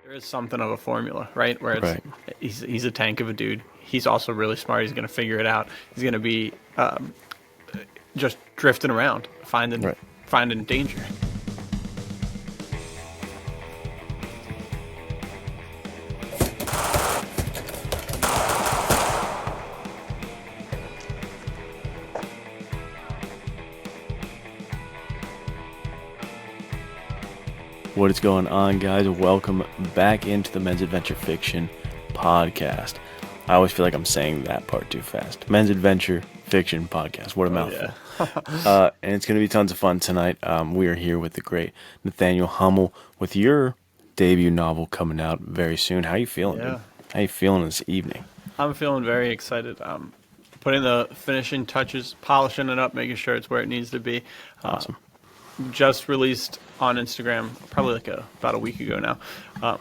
There is something of a formula, right? Where it's Right. he's a tank of a dude. He's also really smart. He's going to figure it out. He's going to be just drifting around, Right. finding danger. What is going on, guys? Welcome back into the Men's Adventure Fiction podcast. I always feel like I'm saying that part too fast. Men's Adventure Fiction podcast. What a mouthful. Yeah. And it's going to be tons of fun tonight. We are here with the great Nathaniel Hummel with your debut novel coming out very soon. How you feeling, dude? Yeah. How you feeling this evening? I'm feeling very excited. Putting the finishing touches, polishing it up, making sure it's where it needs to be. Awesome. Just released on Instagram, probably about a week ago now,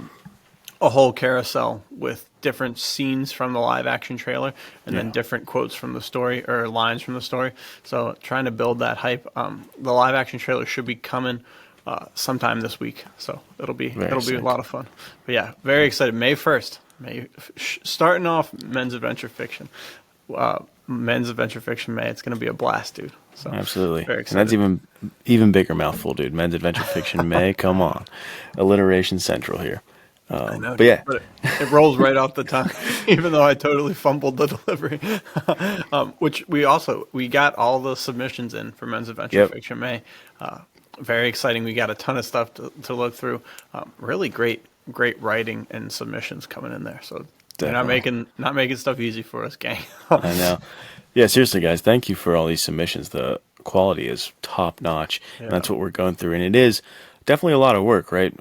a whole carousel with different scenes from the live action trailer and then different quotes from the story or lines from the story. So trying to build that hype. The live action trailer should be coming sometime this week, so it'll be Very a sick. lot of fun. But yeah, very excited. May 1st, starting off Men's Adventure Fiction. Men's Adventure Fiction May. It's going to be a blast, dude. So Absolutely. very And excited. that's even bigger mouthful, dude. Men's Adventure Fiction May. Come on. Alliteration Central here. I know, But yeah. but it rolls right off the tongue, even though I totally fumbled the delivery. Which we got all the submissions in for Men's Adventure Yep. Fiction May. Very exciting. We got a ton of stuff to look through. Really great writing and submissions coming in there. So they're Definitely. not making stuff easy for us, gang. I know. Yeah, seriously, guys, thank you for all these submissions. The quality is top notch, and that's what we're going through. And it is definitely a lot of work, right?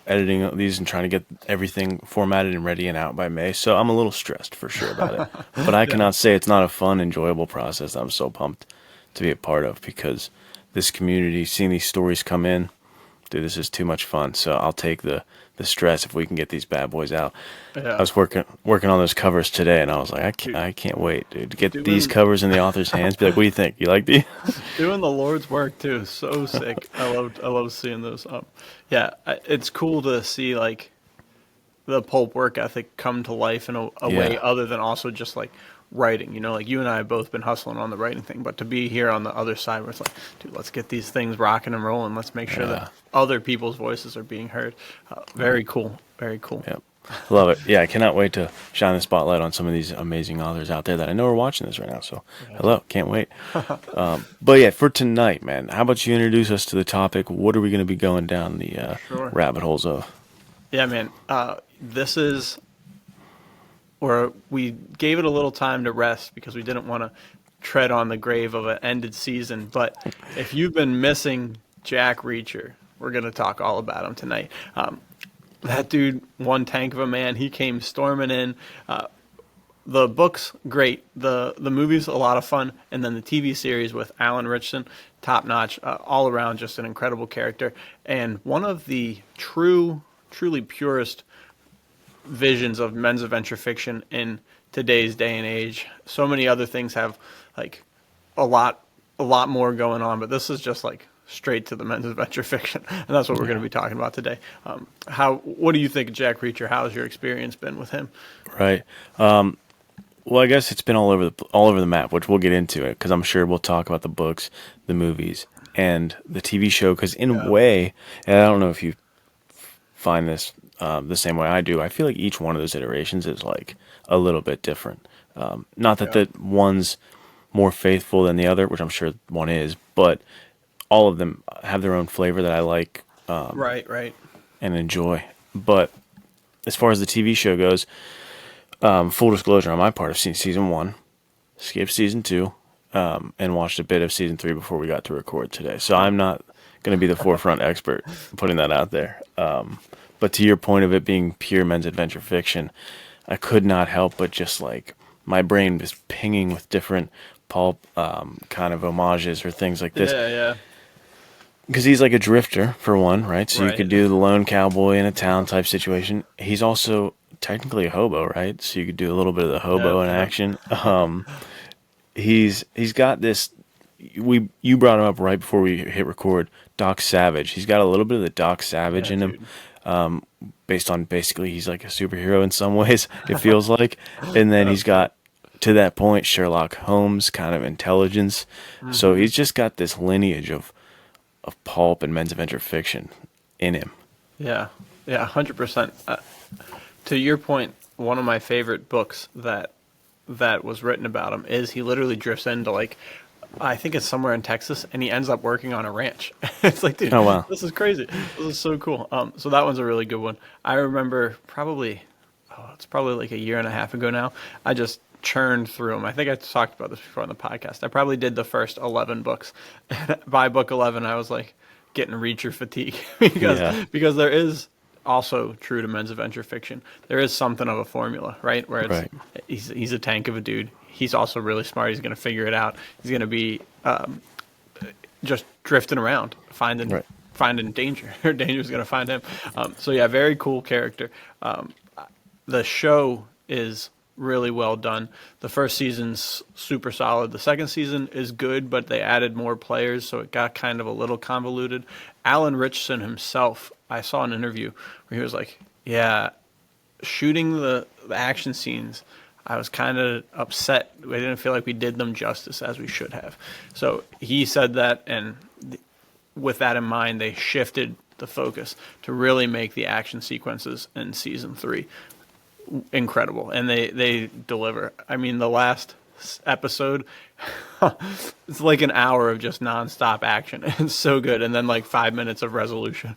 Editing these and trying to get everything formatted and ready and out by May. So I'm a little stressed for sure about it. But I cannot say it's not a fun, enjoyable process I'm so pumped to be a part of because this community, seeing these stories come in, dude, this is too much fun. So I'll take the stress if we can get these bad boys out. Yeah. I was working on those covers today, and I was like, I can't wait, dude, to get these Doing- covers in the author's hands. Be like, what do you think? You like these? Doing the Lord's work too, so sick. I love seeing those. Yeah, it's cool to see like the pulp work ethic come to life in a way Yeah. other than also just like writing. You know, like you and I have both been hustling on the writing thing, but to be here on the other side where it's like, dude, let's get these things rocking and rolling. Let's make sure that other people's voices are being heard. Very cool. Very cool. Yep. Love it. Yeah, I cannot wait to shine the spotlight on some of these amazing authors out there that I know are watching this right now. So, hello, can't wait. But yeah, for tonight, man, how about you introduce us to the topic? What are we going to be going down the Sure. rabbit holes of? Yeah, man. This is where we gave it a little time to rest because we didn't want to tread on the grave of an ended season. But if you've been missing Jack Reacher, we're going to talk all about him tonight. That dude, one tank of a man, he came storming in. The book's great. The movie's a lot of fun. And then the TV series with Alan Richson, top notch, all around just an incredible character. And one of the truly purest visions of men's adventure fiction in today's day and age. So many other things have like a lot more going on, but this is just like straight to the men's adventure fiction, and that's what we're going to be talking about today. What do you think of Jack Reacher? How's your experience been with him? Right. Well, I guess it's been all over the map, which we'll get into it because I'm sure we'll talk about the books, the movies, and the TV show. Because in a way, and I don't know if you find this the same way I do. I feel like each one of those iterations is like a little bit different. Not that the one's more faithful than the other, which I'm sure one is, but all of them have their own flavor that I like Right. and enjoy. But as far as the TV show goes, full disclosure on my part, I've seen season 1, skipped season 2, and watched a bit of season 3 before we got to record today. So I'm not going to be the forefront expert putting that out there. But to your point of it being pure men's adventure fiction, I could not help but just like my brain was pinging with different pulp kind of homages or things like this. Yeah. Because he's like a drifter, for one, right? So you Right. could do the lone cowboy in a town type situation. He's also technically a hobo, right? So you could do a little bit of the hobo in Yeah. action. He's got this. You brought him up right before we hit record. Doc Savage. He's got a little bit of the Doc Savage Yeah, in him. dude. based on basically he's like a superhero in some ways, it feels like. And then he's got, to that point, Sherlock Holmes kind of intelligence. So Hmm. he's just got this lineage of pulp and men's adventure fiction in him. Yeah, yeah, 100%. To your point, one of my favorite books that was written about him is he literally drifts into like, I think it's somewhere in Texas, and he ends up working on a ranch. It's like, dude, Oh, wow. this is crazy. This is so cool. So that one's a really good one. I remember probably, oh, it's probably like a year and a half ago now. I just churned through them. I think I talked about this before on the podcast. I probably did the first 11 books. By book 11, I was like getting reacher fatigue because Yeah. there is also true to men's adventure fiction. There is something of a formula, right? Where it's Right. he's a tank of a dude. He's also really smart. He's going to figure it out. He's going to be just drifting around, Right. finding danger, or danger's going to find him. So yeah, very cool character. The show is really well done. The first season's super solid. The second season is good, but they added more players, so it got kind of a little convoluted. Alan Richardson himself, I saw an interview where he was like, "Yeah, shooting the action scenes, I was kind of upset. We didn't feel like we did them justice as we should have." So he said that, and with that in mind, they shifted the focus to really make the action sequences in season 3 incredible, and they deliver. I mean, the last episode, it's like an hour of just nonstop action. It's so good, and then like 5 minutes of resolution.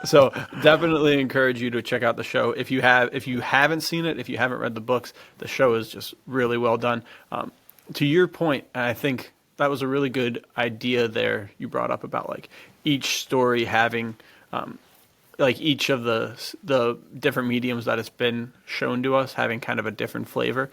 So definitely encourage you to check out the show if you haven't seen it, if you haven't read the books. The show is just really well done. To your point, and I think that was a really good idea there you brought up about like each story having like each of the different mediums that it's been shown to us having kind of a different flavor.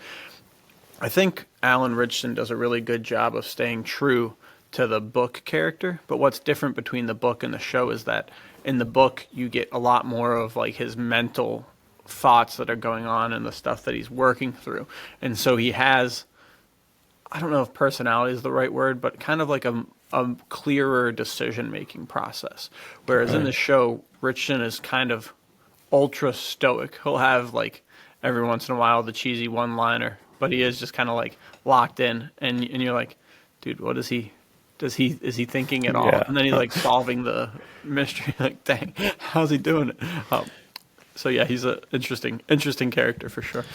I think Alan Richardson does a really good job of staying true to the book character, but what's different between the book and the show is that in the book you get a lot more of like his mental thoughts that are going on and the stuff that he's working through. And so he has, I don't know if personality is the right word, but kind of like a clearer decision making process. Whereas in Right. the show, Richardson is kind of ultra stoic. He'll have like every once in a while the cheesy one liner, but he is just kind of like locked in, and you're like, dude, what is he? Is he thinking at all? Yeah. And then he's like solving the mystery. Like, dang, how's he doing it? So yeah, he's a interesting character for sure.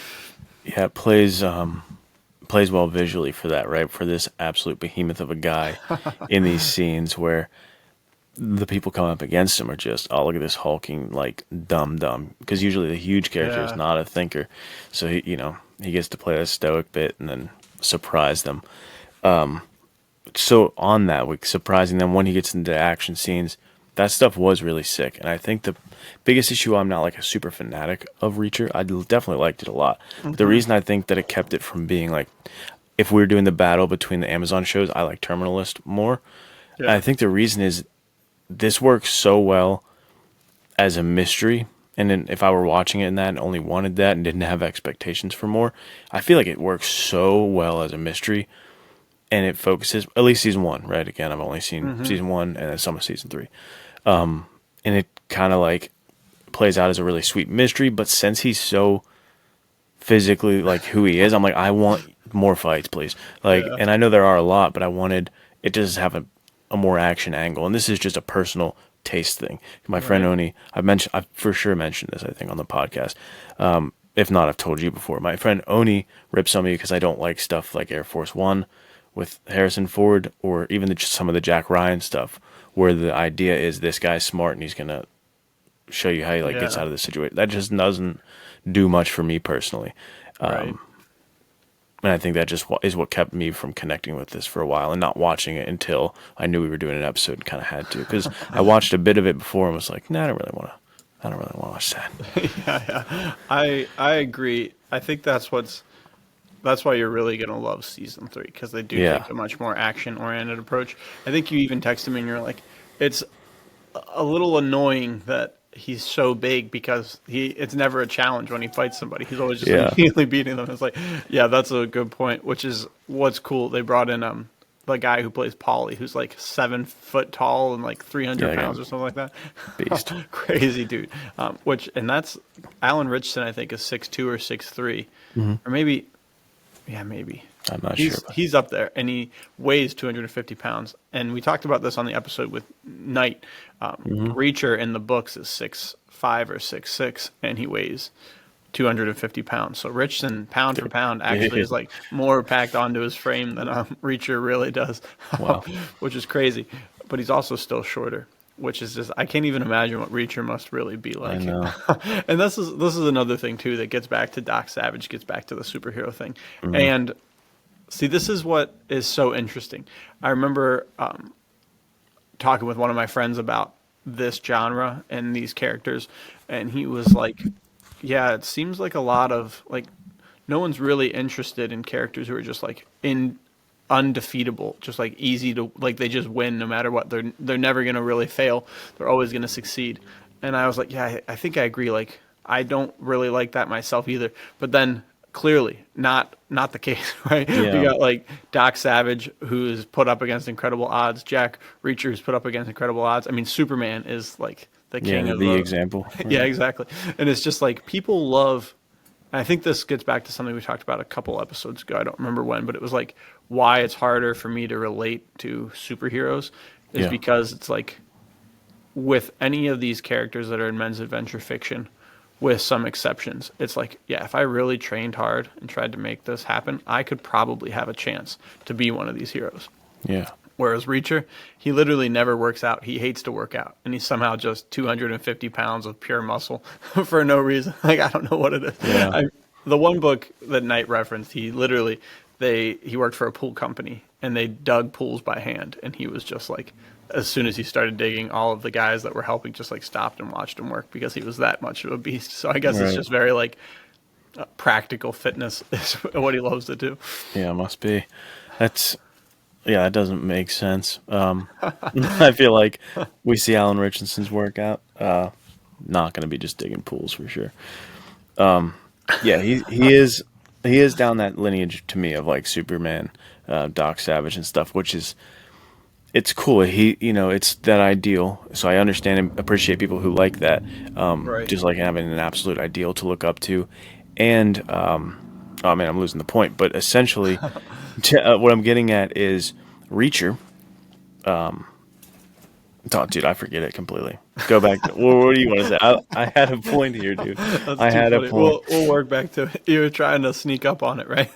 Yeah, it plays well visually for that, right? For this absolute behemoth of a guy in these scenes where the people coming up against him are just, oh, look at this hulking, like, dumb. Because usually the huge character is Yeah, not a thinker. So, he gets to play a stoic bit and then surprise them. So, on that, like, surprising them when he gets into action scenes, that stuff was really sick. And I think the biggest issue, I'm not like a super fanatic of Reacher. Definitely liked it a lot. But the reason I think that it kept it from being like, if we were doing the battle between the Amazon shows, I like Terminalist more. And I yeah, think the reason is this works so well as a mystery. And then if I were watching it in that and only wanted that and didn't have expectations for more, I feel like it works so well as a mystery. And it focuses, at least season 1, right? Again, I've only seen hmm, season 1 and then some of season 3. And it kind of like plays out as a really sweet mystery. But since he's so physically like who he is, I'm like, I want more fights, please. Like, yeah, and I know there are a lot, but I wanted it to just have a more action angle. And this is just a personal taste thing. My friend right, Oni, I've for sure mentioned this, I think, on the podcast. If not, I've told you before. My friend Oni rips on me because I don't like stuff like Air Force One with Harrison Ford, or even just some of the Jack Ryan stuff, where the idea is this guy's smart and he's gonna show you how he like gets yeah, out of the situation. That just doesn't do much for me personally. right. And I think that just is what kept me from connecting with this for a while and not watching it until I knew we were doing an episode and kind of had to. Because I watched a bit of it before and was like, nah, I don't really want to. I don't really want to watch that. Yeah. I agree. I think that's why you're really gonna love season 3, because they do Yeah, take a much more action oriented approach. I think you even texted me and you're like, it's a little annoying that he's so big because it's never a challenge when he fights somebody. He's always just yeah, immediately beating them. It's like, yeah, that's a good point. Which is what's cool. They brought in the guy who plays Paulie, who's like 7 foot tall and like Yeah, 300 that pounds guy, or something like that. beast. Crazy dude. And that's Alan Richardson, I think, is 6'2" or 6'3", or maybe, yeah, maybe. I'm not sure, but He's up there, and he weighs 250 pounds. And we talked about this on the episode with Knight. Reacher in the books is 6'5" or 6'6", and he weighs 250 pounds. So Richardson, pound for pound, actually is like more packed onto his frame than Reacher really does, wow. which is crazy. But he's also still shorter, which is just, I can't even imagine what Reacher must really be I like. know. And this is another thing too that gets back to Doc Savage, gets back to the superhero thing. Hmm. And see, this is what is so interesting. I remember talking with one of my friends about this genre and these characters, and he was like, "Yeah, it seems like a lot of like no one's really interested in characters who are just like in undefeatable, just like easy to like they just win no matter what. They're never gonna really fail. They're always gonna succeed." And I was like, "Yeah, I think I agree. Like I don't really like that myself either." But then clearly not the case, right? We Yeah, got like Doc Savage who's put up against incredible odds, Jack Reacher who's put up against incredible odds. I mean, Superman is like the yeah, king of the example, yeah, right? exactly. And it's just like people love, and I think this gets back to something we talked about a couple episodes ago. I don't remember when, but it was like why it's harder for me to relate to superheroes is Yeah, because it's like with any of these characters that are in men's adventure fiction, with some exceptions, it's like, yeah, if I really trained hard and tried to make this happen, I could probably have a chance to be one of these heroes. yeah, Whereas Reacher, he literally never works out. He hates to work out, and he's somehow just 250 pounds of pure muscle for no reason. Like I don't know what it is. yeah. The one book that Knight referenced, he literally he worked for a pool company, and they dug pools by hand, and he was just like, as soon as he started digging, all of the guys that were helping just like stopped and watched him work because he was that much of a beast. So I guess it's Right. just very like practical fitness is what he loves to do. Yeah, must be. That's yeah, that doesn't make sense. I feel like we see Alan Richardson's workout. Not going to be just digging pools for sure. Yeah, he is down that lineage to me of like Superman, Doc Savage and stuff, which is it's cool. It's that ideal. So I understand and appreciate people who like that. Right. Just like having an absolute ideal to look up to, and oh man, I'm losing the point. But essentially, what I'm getting at is Reacher. Oh, dude, I forget it completely. Go back. What do you want to say? I had a point here, dude. That's I too had a funny. point. We'll work back to it. You were trying to sneak up on it, right?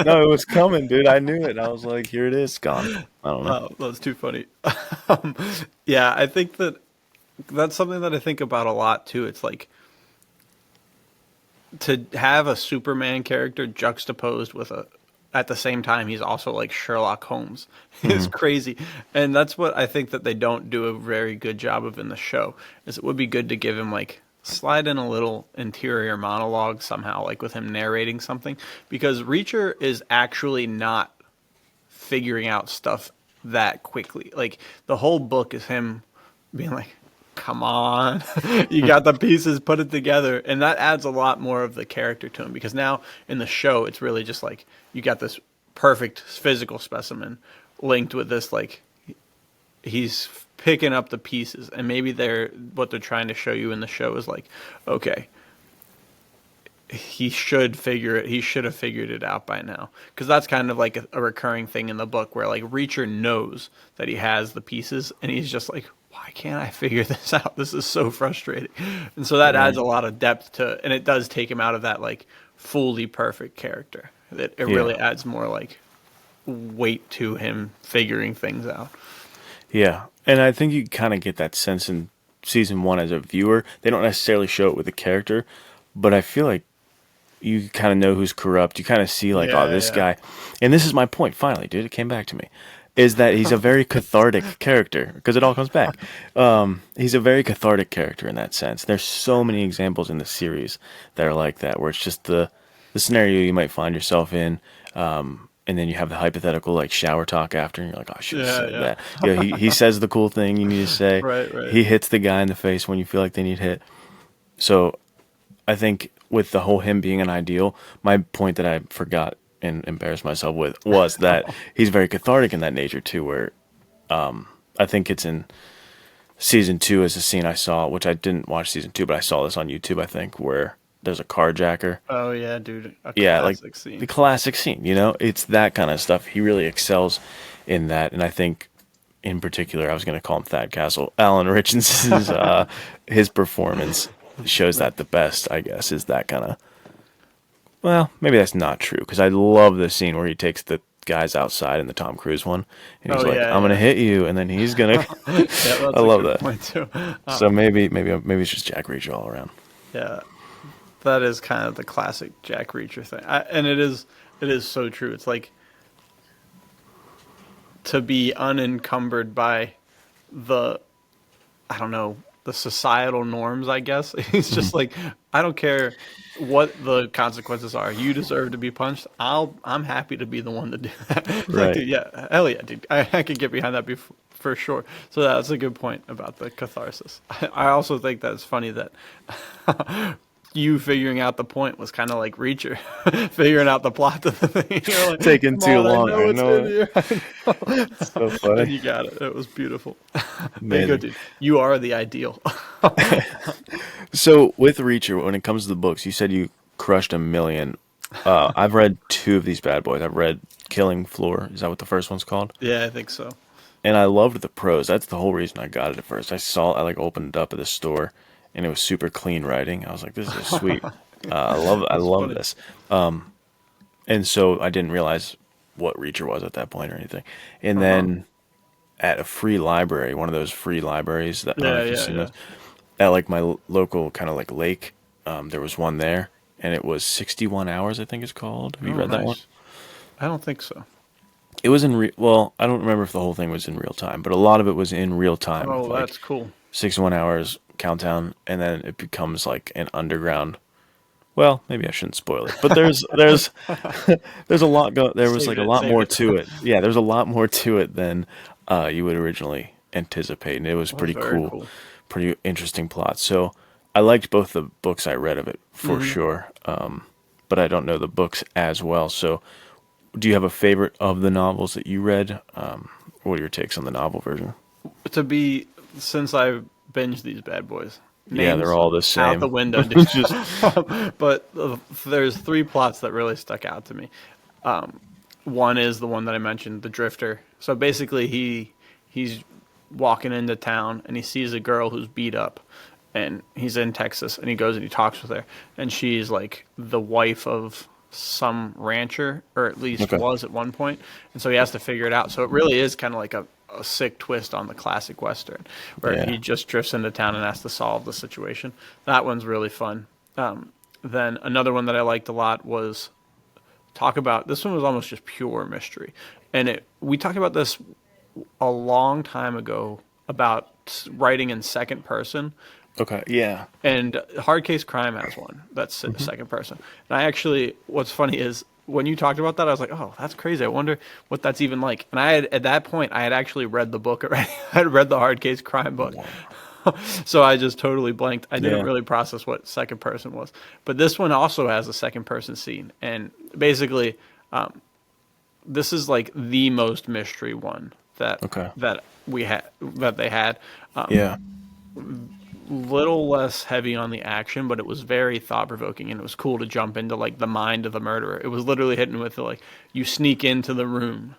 No, it was coming, dude. I knew it. I was like, here it is, gone. I don't know. Oh, that's too funny. Um, yeah, I think that's something that I think about a lot too. It's like to have a Superman character juxtaposed with at the same time he's also like Sherlock Holmes is Hmm. crazy. And that's what I think that they don't do a very good job of in the show. Is it would be good to give him like slide in a little interior monologue somehow, like with him narrating something, because Reacher is actually not figuring out stuff that quickly. Like the whole book is him being like, "Come on, you got the pieces, put it together," and that adds a lot more of the character to him. Because now in the show, it's really just like you got this perfect physical specimen linked with this like he's picking up the pieces, and maybe what they're trying to show you in the show is like, okay, he should figure it. He should have figured it out by now, because that's kind of like a recurring thing in the book where like Reacher knows that he has the pieces, and he's just like, why can't I figure this out? This is so frustrating. And so that adds Right. a lot of depth to, and it does take him out of that like fully perfect character. That it Yeah. really adds more like weight to him figuring things out. Yeah. And I think you kind of get that sense in season one as a viewer. They don't necessarily show it with the character, but I feel like you kind of know who's corrupt. You kind of see like, oh, Yeah, this yeah. guy. And this is my point. Finally, dude, it came back to me. Is that he's a very cathartic character because it all comes back. He's a very cathartic character in that sense. There's so many examples in the series that are like that, where it's just the scenario you might find yourself in, and then you have the hypothetical like shower talk after, and you're like, oh, I should have Yeah, said yeah. that. He says the cool thing you need to say. Right, right. He hits the guy in the face when you feel like they need hit. So I think with the whole him being an ideal, my point that I forgot and embarrass myself with was that he's very cathartic in that nature too. Where I think it's in season two is a scene I saw, which I didn't watch season two, but I saw this on YouTube. I think where there's a carjacker. Oh yeah, dude, a Yeah, like classic the scene. classic scene. It's that kind of stuff. He really excels in that, and I think in particular, I was going to call him Thad Castle. Alan Richardson's his performance shows that the best. I guess is that kind of. Well, maybe that's not true because I love the scene where he takes the guys outside in the Tom Cruise one, and he's Oh like, yeah, "I'm gonna yeah, hit you," and then he's gonna. yeah. I That's a love good that. point too. So maybe it's just Jack Reacher all around. Yeah, that is kind of the classic Jack Reacher thing, and it is so true. It's like to be unencumbered by the I don't know, the societal norms, I guess. It's Mhm. just like I don't care what the consequences are. You deserve to be punched. I'm happy to be the one to do that. It's like, Right. dude, yeah, hell yeah, dude. I can get behind that for sure. So that's a good point about the catharsis. I also think that's funny that you figuring out the point was kind of like Reacher figuring out the plot to the thing. You're like, Taking come too on, I long. know I it's in know it. here. It's so And funny. you got it. It was beautiful. There you go, Amazing. dude. You are the ideal. So with Reacher, when it comes to the books, you said you crushed a million. I've read two of these bad boys. I've read Killing Floor. Is that what the first one's called? Yeah, I think so. And I loved the prose. That's the whole reason I got it at first. I like opened it up at the store, and it was super clean writing. I was like, this is sweet. I That's love funny. this. And so I didn't realize what Reacher was at that point or anything. And Uh-huh. then at a free library, one of those free libraries that I don't know Yeah, if you've yeah, seen yeah. those, at like my local kind of like lake, there was one there, and it was 61 Hours, I think it's called. Have you Oh, read that one? nice. I don't think so. It was well, I don't remember if the whole thing was in real time, but a lot of it was in real time with Oh, like that's cool. 61 hours countdown, and then it becomes like an underground. Well, maybe I shouldn't spoil it, but there's a lot there was Save like a it. lot Save more it. to it. Yeah, there's a lot more to it than you would originally anticipate, and it was That's pretty very cool, cool. pretty interesting plot. So I liked both the books I read of it for Hmm. sure, but I don't know the books as well. So do you have a favorite of the novels that you read? What are your takes on the novel version? To be since I binged these bad boys, Yeah, they're names all the out the same. window, dude. It's just But there's three plots that really stuck out to me. One is the one that I mentioned, the drifter. So basically, he's walking into town and he sees a girl who's beat up, and he's in Texas, and he goes and he talks with her, and she's like the wife of some rancher, or at least okay. was at one point, and so he has to figure it out. So it really is kind of like a sick twist on the classic western, where he Yeah. just drifts into town and has to solve the situation. That one's really fun. Then another one that I liked a lot was talk about this one was almost just pure mystery, and it we talked about this a long time ago about writing in second person, Okay. Yeah. and Hard Case Crime has one that's Hmm. second person. And I actually, what's funny is when you talked about that, I was like, oh, that's crazy. I wonder what that's even like. And I had at that point I had actually read the book already. I had read the Hard Case Crime book, Wow. so I just totally blanked. I didn't Yeah. really process what second person was. But this one also has a second person scene, and basically, this is like the most mystery one that Okay. that they had. Yeah. Little less heavy on the action, but it was very thought provoking, and it was cool to jump into like the mind of the murderer. It was literally hitting with like you sneak into the room,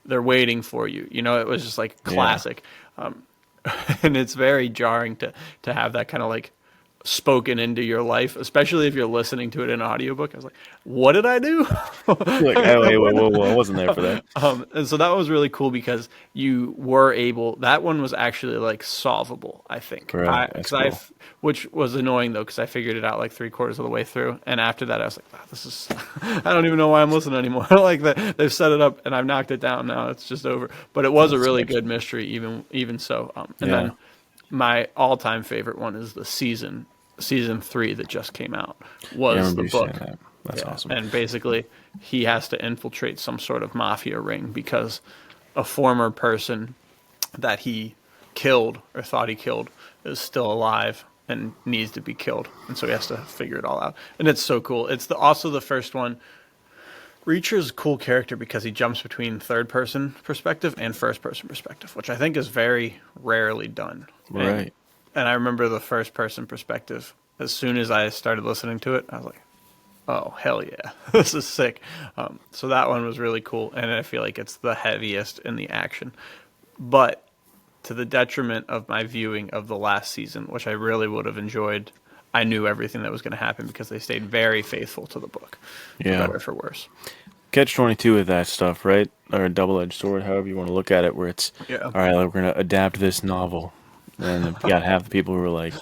they're waiting for you. It was just like Yeah. classic, and it's very jarring to have that kind of like spoken into your life, especially if you're listening to it in an audiobook. I was like, what did I do? You're like, oh, wait, whoa, whoa, whoa, I wasn't there for that. And so that was really cool because you were able. That one was actually like solvable, I think. Right. That's cool. Which was annoying though, because I figured it out like three-quarters of the way through, and after that, I was like, wow, this is. I don't even know why I'm listening anymore. Like that, they've set it up, and I've knocked it down. Now it's just over. But it was a That's really good excellent. mystery, even so. And Yeah. then my all-time favorite one is the season three that just came out Yeah, I was remember the you saying book. that. That's Yeah, awesome. and basically he has to infiltrate some sort of mafia ring because a former person that he killed or thought he killed is still alive and needs to be killed, and so he has to figure it all out. And it's so cool. It's also the first one Reacher's a cool character because he jumps between third person perspective and first person perspective, which I think is very rarely done. And Right. and I remember the first person perspective. As soon as I started listening to it, I was like, "Oh hell yeah, this is sick." So that one was really cool, and I feel like it's the heaviest in the action, but to the detriment of my viewing of the last season, which I really would have enjoyed. I knew everything that was going to happen because they stayed very faithful to the book, for Yeah. better or for worse. Catch 22 with that stuff, right? Or a double-edged sword, however you want to look at it, where it's, Yeah, all right, we're going to adapt this novel. And you got half the people who are like,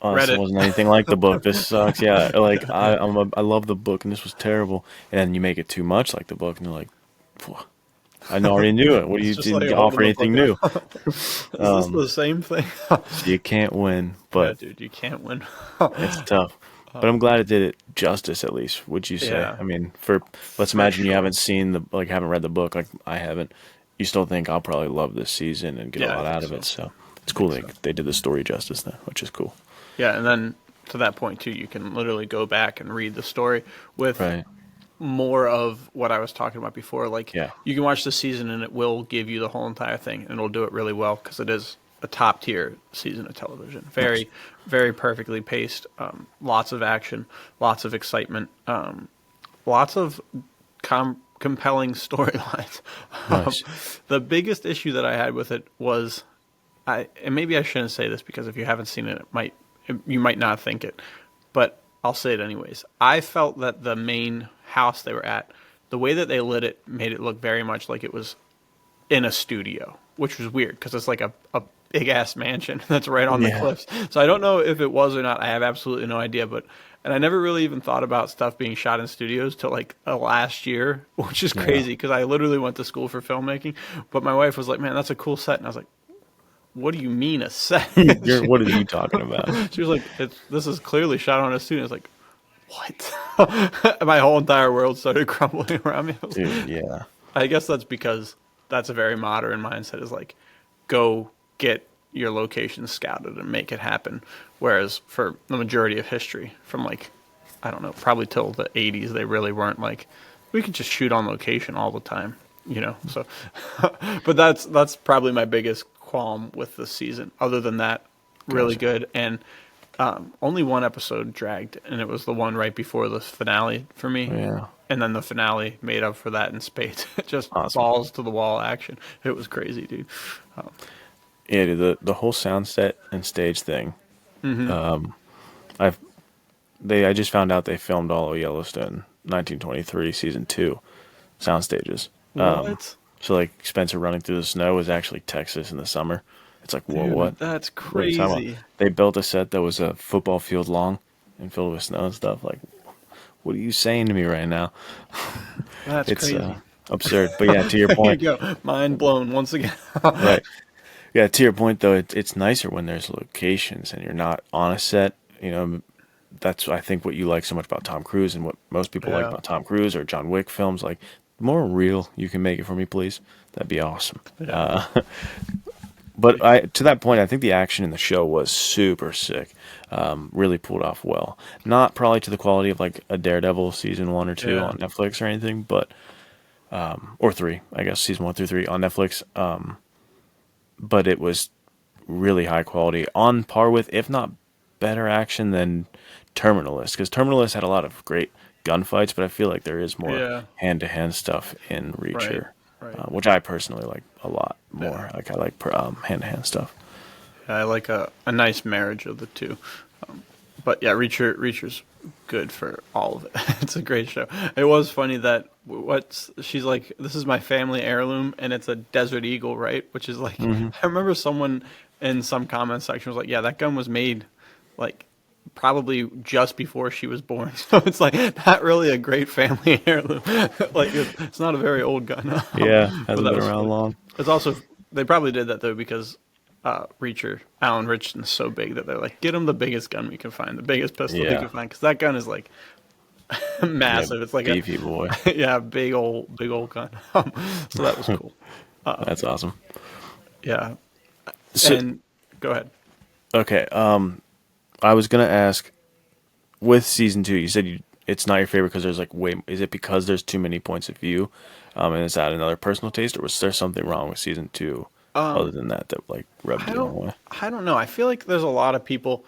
oh, read this it. wasn't anything like the book. This sucks. Yeah, like I love the book, and this was terrible. And then you make it too much like the book, and you're like, "Phew, I already knew it. What do It's you just like didn't holding offer the anything book new?" up. Is this the same thing? So you can't win, Yeah, but dude, you can't win. it's tough. But I'm glad it did it justice, at least. Would you say? Yeah, I mean, for let's for imagine you sure. haven't seen the like haven't read the book like I haven't. You still think I'll probably love this season and get a Yeah, I lot think out of it. so. So it's I cool think so. they did the story justice then, which is cool. Yeah, and then to that point too, you can literally go back and read the story with Right. more of what I was talking about before. Like Yeah. you can watch the season and it will give you the whole entire thing, and it'll do it really well because it is a top tier season of television. Nice. Very, very perfectly paced. Lots of action, lots of excitement, lots of compelling storylines. Um, Nice. the biggest issue that I had with it was and maybe I shouldn't say this because if you haven't seen it, you might not think it, but I'll say it anyways. I felt that the main house they were at, the way that they lit it made it look very much like it was in a studio, which was weird because it's like a big ass mansion that's right on the Yeah. cliffs. So I don't know if it was or not. I have absolutely no idea, but and I never really even thought about stuff being shot in studios till like last year, which is Yeah. crazy because I literally went to school for filmmaking. But my wife was like, "Man, that's a cool set," and I was like, "What do you mean a set?" You're what are you talking about? She was like, "This is clearly shot on a studio." I was like, "What?" My whole entire world started crumbling around me. Dude, yeah. I guess that's because that's a very modern mindset. Is like, go get your location scouted and make it happen. Whereas for the majority of history, from like, I don't know, probably till the '80s, they really weren't like, we could just shoot on location all the time, you know. So, but that's probably my biggest qualm with this season. Other than that, really Gotcha. good. And only one episode dragged, and it was the one right before the finale for me. Yeah. And then the finale made up for that in spades. Just Awesome. balls to the wall action. It was crazy, dude. Yeah, dude, the whole sound set and stage thing. Mm-hmm. I've I just found out they filmed all of Yellowstone 1923 season 2 sound stages. What? So like Spencer running through the snow was actually Texas in the summer. It's like, whoa, what? Dude, that's What are you talking about? crazy. They built a set that was a football field long and filled with snow and stuff. Like, what are you saying to me right now? That's It's crazy. absurd. But yeah, to your There you point, go. Mind blown once again. right? Yeah, to your point though, it's nicer when there's locations and you're not on a set. You know, that's I think what you like so much about Tom Cruise and what most people like Yeah. about Tom Cruise or John Wick films. Like, the more real you can make it for me, please. That'd be awesome. Yeah. But I to that point, I think the action in the show was super sick. Really pulled off well. Not probably to the quality of like a Daredevil season 1 or 2 Yeah. on Netflix or anything, but or 3, I guess season 1 through 3 on Netflix. But it was really high quality, on par with, if not better action than Terminalist. Because Terminalist had a lot of great gunfights, but I feel like there is more Yeah. hand to hand stuff in Right. Reacher, Right. which I personally like a lot Yeah. more. Like I like hand to hand stuff. Yeah, I like a nice marriage of the two. But yeah, Reacher's good for all of it. It's a great show. It was funny that what's she's like, this is my family heirloom, and it's a Desert Eagle, right? Which is like, Hmm. I remember someone in some comment section was like, yeah, that gun was made like probably just before she was born. So it's like not really a great family heirloom. Like it's not a very old gun. Yeah, But hasn't that been was around funny. long. It's also they probably did that though because Reacher, Alan Richardson's so big that they're like, get him the biggest gun we can find, the biggest pistol we Yeah, can find, because that gun is like yeah, massive. It's like a beefy boy. yeah, big old gun. So that was cool. That's awesome. Yeah, So and go ahead. okay, I was gonna ask with season 2. You said you it's not your favorite because there's like way. Is it because there's too many points of view, and is that another personal taste, or was there something wrong with season two, other than that that like rubbed I you the wrong don't way? I don't know. I feel like there's a lot of people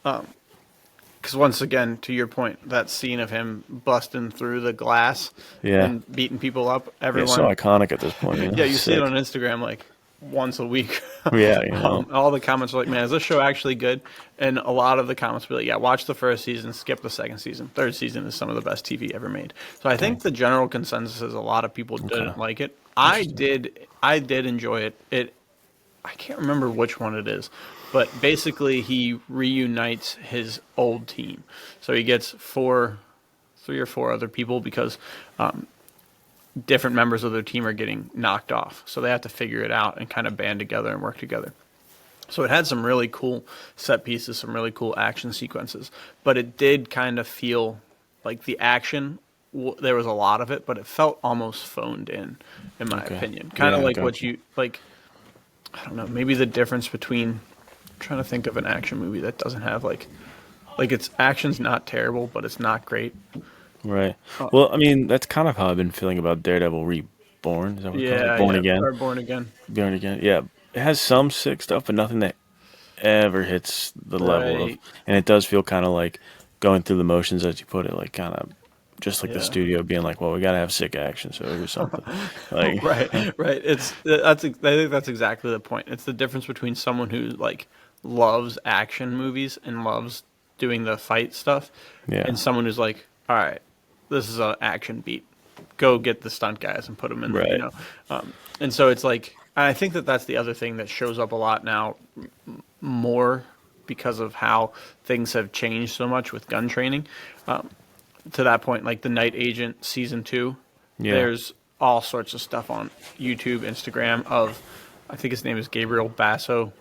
because once again, to your point, that scene of him busting through the glass Yeah, and beating people up, yeah, it's so everyone, iconic at this point. You know, yeah, you see it sick. on Instagram like once a week. Yeah, you know. All the comments are like, "Man, is this show actually good?" And a lot of the comments were like, "Yeah, watch the first season, skip the second season. Third season is some of the best TV ever made." So I Dang. think the general consensus is a lot of people Okay. didn't like it. Interesting. I did enjoy it. I can't remember which one it is, but basically he reunites his old team. So he gets three or four other people because different members of their team are getting knocked off. So they have to figure it out and kind of band together and work together. So it had some really cool set pieces, some really cool action sequences, but it did kind of feel like the action. There was a lot of it, but it felt almost phoned in my Okay. opinion. Kind of Yeah, like what gotcha. you like. I don't know. Maybe the difference between I'm trying to think of an action movie that doesn't have like its action's not terrible, but it's not great. Right. Well, I mean, that's kind of how I've been feeling about Daredevil Reborn. Is that what it's called? Like Yeah, Born yeah. Again. Or Born Again. Born Again. Yeah, it has some sick stuff, but nothing that ever hits the level of. Right. And it does feel kind of like going through the motions, as you put it, like kind of just like the Yeah. studio being like, "Well, we gotta have sick action, so here's something." Like, Right, right. I think that's exactly the point. It's the difference between someone who like loves action movies and loves doing the fight stuff, yeah, and someone who's like, all right, this is an action beat. Go get the stunt guys and put them in there, you right. know. And so it's like I think that that's the other thing that shows up a lot now, more because of how things have changed so much with gun training. To that point, like the Night Agent season two, Yeah, there's all sorts of stuff on YouTube, Instagram of, I think his name is Gabriel Basso,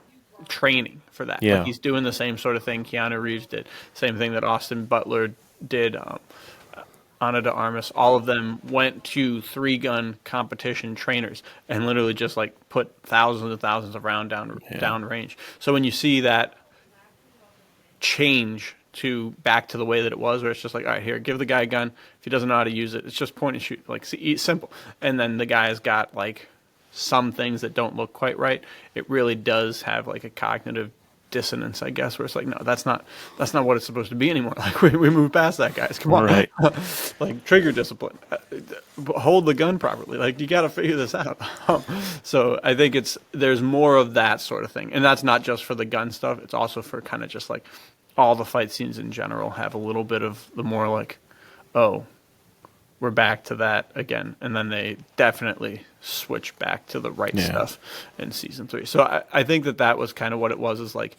training for that. Like yeah, he's doing the same sort of thing Keanu Reeves did, same thing that Austin Butler did. Ana de Armas, all of them went to three gun competition trainers and literally just like put thousands and thousands of round yeah. down range. So when you see that change to back to the way that it was, where it's just like, all right, here, give the guy a gun. If he doesn't know how to use it, it's just point and shoot, like see, simple. And then the guy's got like some things that don't look quite right. It really does have like a cognitive dissonance, I guess, where it's like, no, that's not what it's supposed to be anymore. Like we moved past that, guys. Come on, Right. like trigger discipline, hold the gun properly. Like you got to figure this out. So I think there's more of that sort of thing, and that's not just for the gun stuff. It's also for kind of just like all the fight scenes in general have a little bit of the more like, oh, we're back to that again, and then they definitely switch back to the right Yeah. stuff in season three. So I think that was kind of what it was, is like,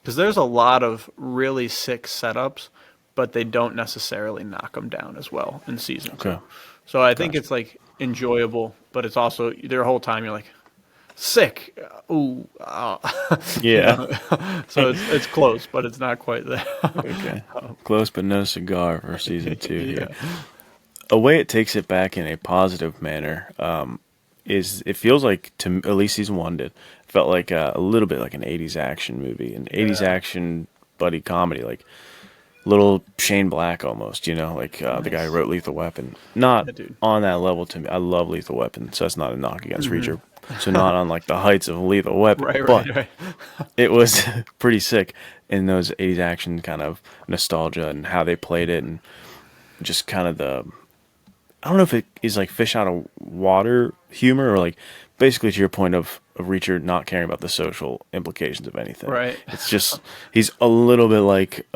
because there's a lot of really sick setups, but they don't necessarily knock them down as well in season two. Okay. So I think Gotcha. it's like enjoyable, but it's also their whole time you're like sick, ooh, you Yeah. know. So it's close, but it's not quite there. Okay. Close but no cigar for season two here. Yeah, A way it takes it back in a positive manner is it feels like to at least season one did felt like a little bit like an 80s action movie, an 80s yeah, action buddy comedy, like little Shane Black almost, you know, like the guy who nice, wrote Lethal Weapon. Not yeah, dude. on that level to me. I love Lethal Weapon, so that's not a knock against Hmm. Reacher. So not on like the heights of Lethal Weapon, Right, but right, right. it was pretty sick in those 80s action kind of nostalgia and how they played it and just kind of the I don't know if it is like fish out of water humor or like basically to your point of Reacher not caring about the social implications of anything. Right. It's just he's a little bit like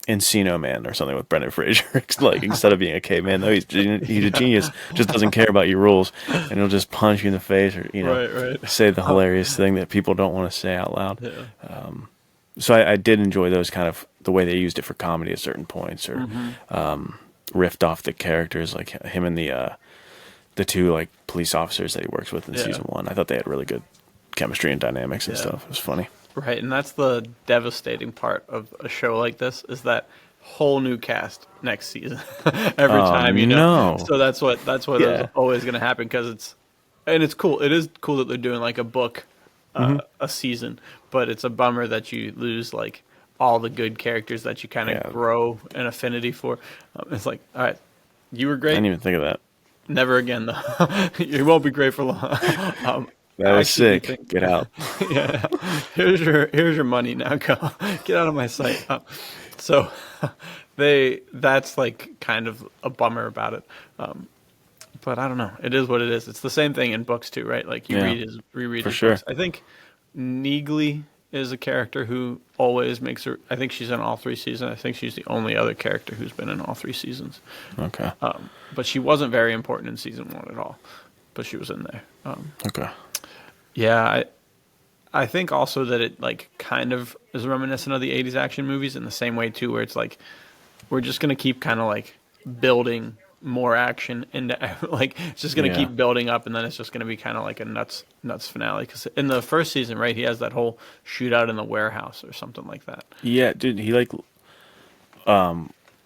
Encino Man or something with Brendan Fraser. Like instead of being a caveman, though he's a genius, just doesn't care about your rules, and he'll just punch you in the face or Right, right. say the hilarious thing that people don't want to say out loud. Yeah. So I did enjoy those kind of the way they used it for comedy at certain points or Hmm. riffed off the characters like him and the two like police officers that he works with in Yeah. season one. I thought they had really good chemistry and dynamics and Yeah. stuff. It was funny. Right, and that's the devastating part of a show like this is that whole new cast next season every Oh time, no. So that's what is Yeah. always going to happen because it's cool. It is cool that they're doing like a book Hmm. a season, but it's a bummer that you lose like all the good characters that you kind of Yeah, grow an affinity for. It's like, all right, you were I didn't great. even think of that. Never again, though. You won't be great for long. That I was actually do sick. think, Get out. yeah. Here's your money now. Go get out of my sight. So that's like kind of a bummer about it. But I don't know. It is what it is. It's the same thing in books too, right? Like you Yeah, reread for his sure. books. I think Neagley is a character who always makes her. I think she's in all three seasons. I think she's the only other character who's been in all three seasons. Okay. But she wasn't very important in season one at all. But she was in there. Okay. Yeah, I think also that it like kind of is reminiscent of the '80s action movies in the same way too, where it's like we're just gonna keep kind of like building more action into like it's just gonna Yeah. keep building up, and then it's just gonna be kind of like a nuts finale. Because in the first season, right, he has that whole shootout in the warehouse or something like that. Yeah, dude. He like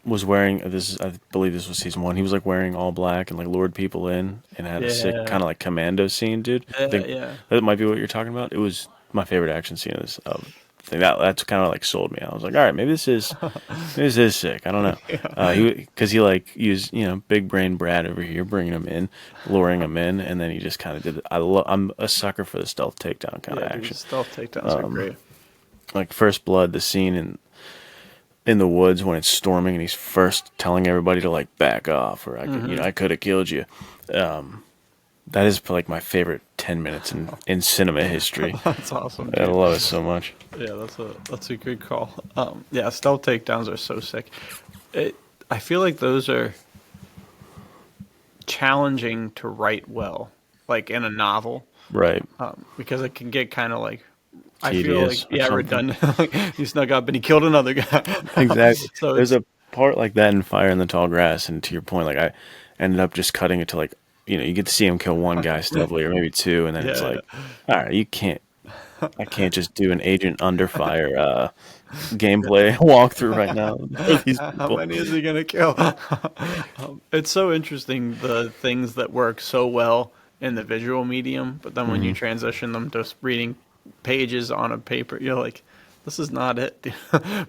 was wearing this. I believe this was season one. He was like wearing all black and like lured people in and had a sick Yeah, kind of like commando scene, dude. I yeah, think yeah. that might be what you're talking about. It was my favorite action scene of this thing. That's kind of like sold me. I was like, all right, maybe this is sick. I don't know. Because he like used big brain Brad over here, bringing him in, luring him in, and then he just kind of did it. I'm a sucker for the stealth takedown kind of Yeah, dude, action. stealth takedowns are great. Like First Blood, the scene in the woods when it's storming and he's first telling everybody to like back off or I could have killed you. That is like my favorite 10 minutes in cinema history. That's awesome, I dude. love it so much. Yeah, that's a good call. Yeah, stealth takedowns are so sick. I feel like those are challenging to write well, like in a novel, Right. because it can get kind of like I feel like Tedious or something. redundant. Like, he snuck up and he killed another guy. Exactly. So There's it's a part like that in Fire in the Tall Grass, and to your point, like I ended up just cutting it to like you get to see him kill one guy stealthily or maybe two, and then it's yeah, like, all right, you can't. I can't just do an Agent Under Fire gameplay walkthrough right now for these how people. many is he gonna kill? It's so interesting the things that work so well in the visual medium, but then when you Hmm. transition them to reading pages on a paper, you're like, this is not it. Dude.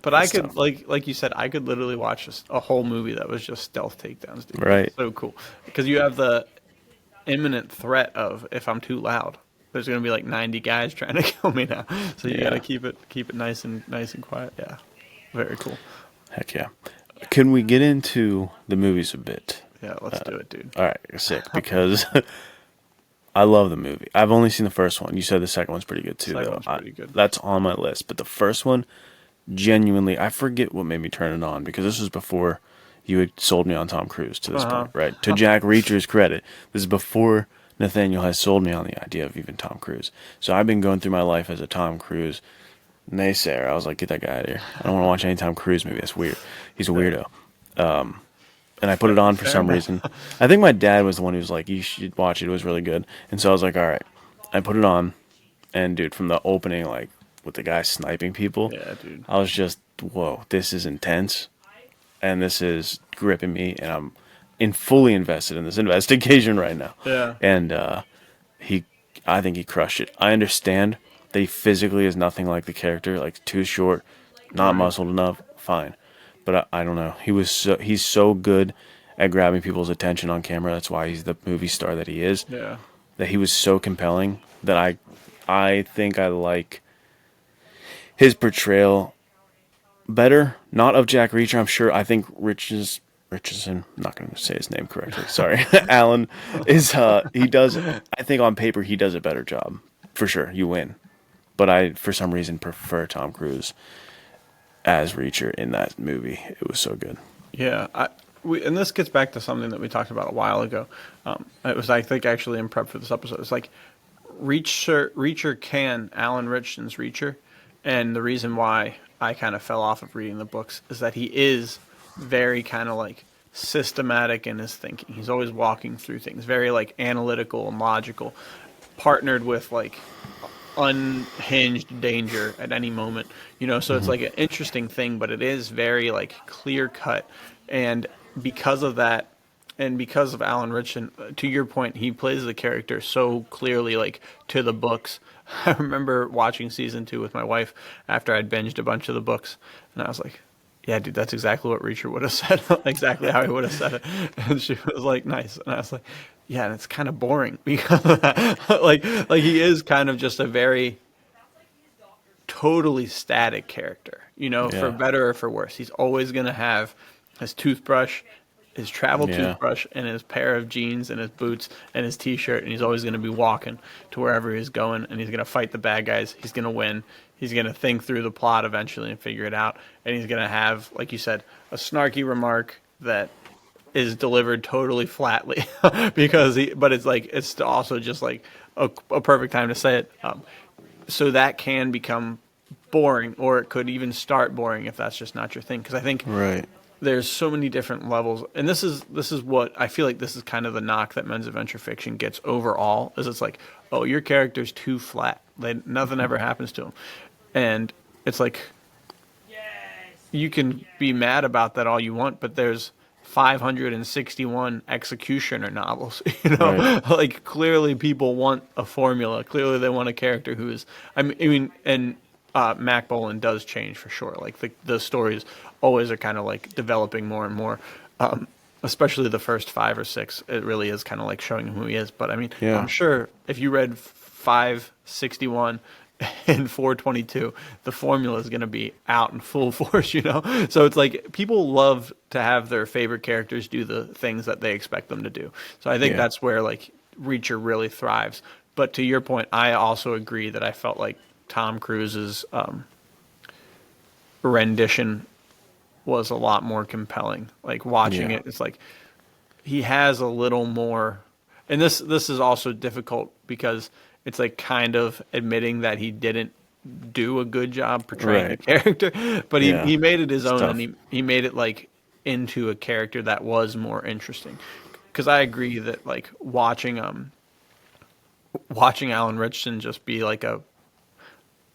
But I It's could, tough. like you said, I could literally watch a whole movie that was just stealth takedowns, dude. Right. It's so cool because you have the imminent threat of if I'm too loud, there's gonna be like 90 guys trying to kill me now. So you gotta Yeah. keep it nice and quiet. Yeah, very cool. Heck yeah. Can we get into the movies a bit? Yeah, let's do it, dude. All right, sick. Because I love the movie. I've only seen the first one. You said the second one's pretty good too, Second though. one's pretty good. That's on my list. But the first one, genuinely, I forget what made me turn it on because this was before you had sold me on Tom Cruise to this Uh-huh. point, right? To Jack Reacher's credit, this is before Nathaniel has sold me on the idea of even Tom Cruise. So I've been going through my life as a Tom Cruise naysayer. I was like, get that guy out of here. I don't want to watch any Tom Cruise movie. That's weird. He's a weirdo. And I put it on for Fair some enough. reason. I think my dad was the one who was like, you should watch it. It was really good. And so I was like, all right. I put it on. And dude, from the opening, like with the guy sniping people, Yeah, dude. I was just, whoa, this is intense. And this is gripping me. And I'm fully invested in this investigation right now. Yeah. And he, I think he crushed it. I understand that he physically is nothing like the character, like too short, not Right. muscled enough, fine. But I don't know. He's so good at grabbing people's attention on camera. That's why he's the movie star that he is. Yeah. That he was so compelling that I think I like his portrayal better. Not of Jack Reacher, I'm sure. I think Richardson, I'm not going to say his name correctly. Sorry. Alan is he does I think on paper he does a better job. For sure, you win. But I for some reason prefer Tom Cruise as Reacher in that movie. It was so good. Yeah. And this gets back to something that we talked about a while ago. It was, I think, actually in prep for this episode. It's like Reacher can Alan Richson's Reacher, and the reason why I kind of fell off of reading the books is that he is very kind of like systematic in his thinking. He's always walking through things, very like analytical and logical, partnered with like unhinged danger at any moment. So it's Hmm. like an interesting thing, but it is very like clear cut. And because of that, and because of Alan Ritchson, to your point, he plays the character so clearly, like to the books. I remember watching season 2 with my wife after I'd binged a bunch of the books, and I was like, "Yeah, dude, that's exactly what Reacher would have said, exactly how he would have said it." And she was like, "Nice," and I was like, "Yeah, and it's kind of boring because like he is kind of just a very totally static character, for Yeah. better or for worse. He's always going to have his toothbrush, his travel Yeah. toothbrush, and his pair of jeans and his boots and his t-shirt, and he's always going to be walking to wherever he's going, and he's going to fight the bad guys. He's going to win. He's going to think through the plot eventually and figure it out, and he's going to have, like you said, a snarky remark that is delivered totally flatly but it's also just like a perfect time to say it. So that can become boring, or it could even start boring if that's just not your thing. Because I think Right. there's so many different levels, and this is what I feel like. This is kind of the knock that men's adventure fiction gets overall. Is it's like, oh, your character's too flat. Nothing ever happens to them, and it's like you can be mad about that all you want, but there's 561 executioner novels. Right. Like clearly people want a formula. Clearly they want a character who is. I mean, and Mac Bolan does change for sure. Like the stories always are kind of like developing more and more. Especially the first 5 or 6, it really is kind of like showing him who he is. But I mean, I'm Yeah. sure if you read 561 and 422, the formula is going to be out in full force. So it's like people love to have their favorite characters do the things that they expect them to do. So I think Yeah. that's where like Reacher really thrives. But to your point, I also agree that I felt like Tom Cruise's rendition was a lot more compelling. Like watching Yeah. it, it's like he has a little more, and this is also difficult because it's like kind of admitting that he didn't do a good job portraying the Right. character, but he Yeah. he made it his It's own, and tough. he made it like into a character that was more interesting. Because I agree that like watching Alan Richardson just be like a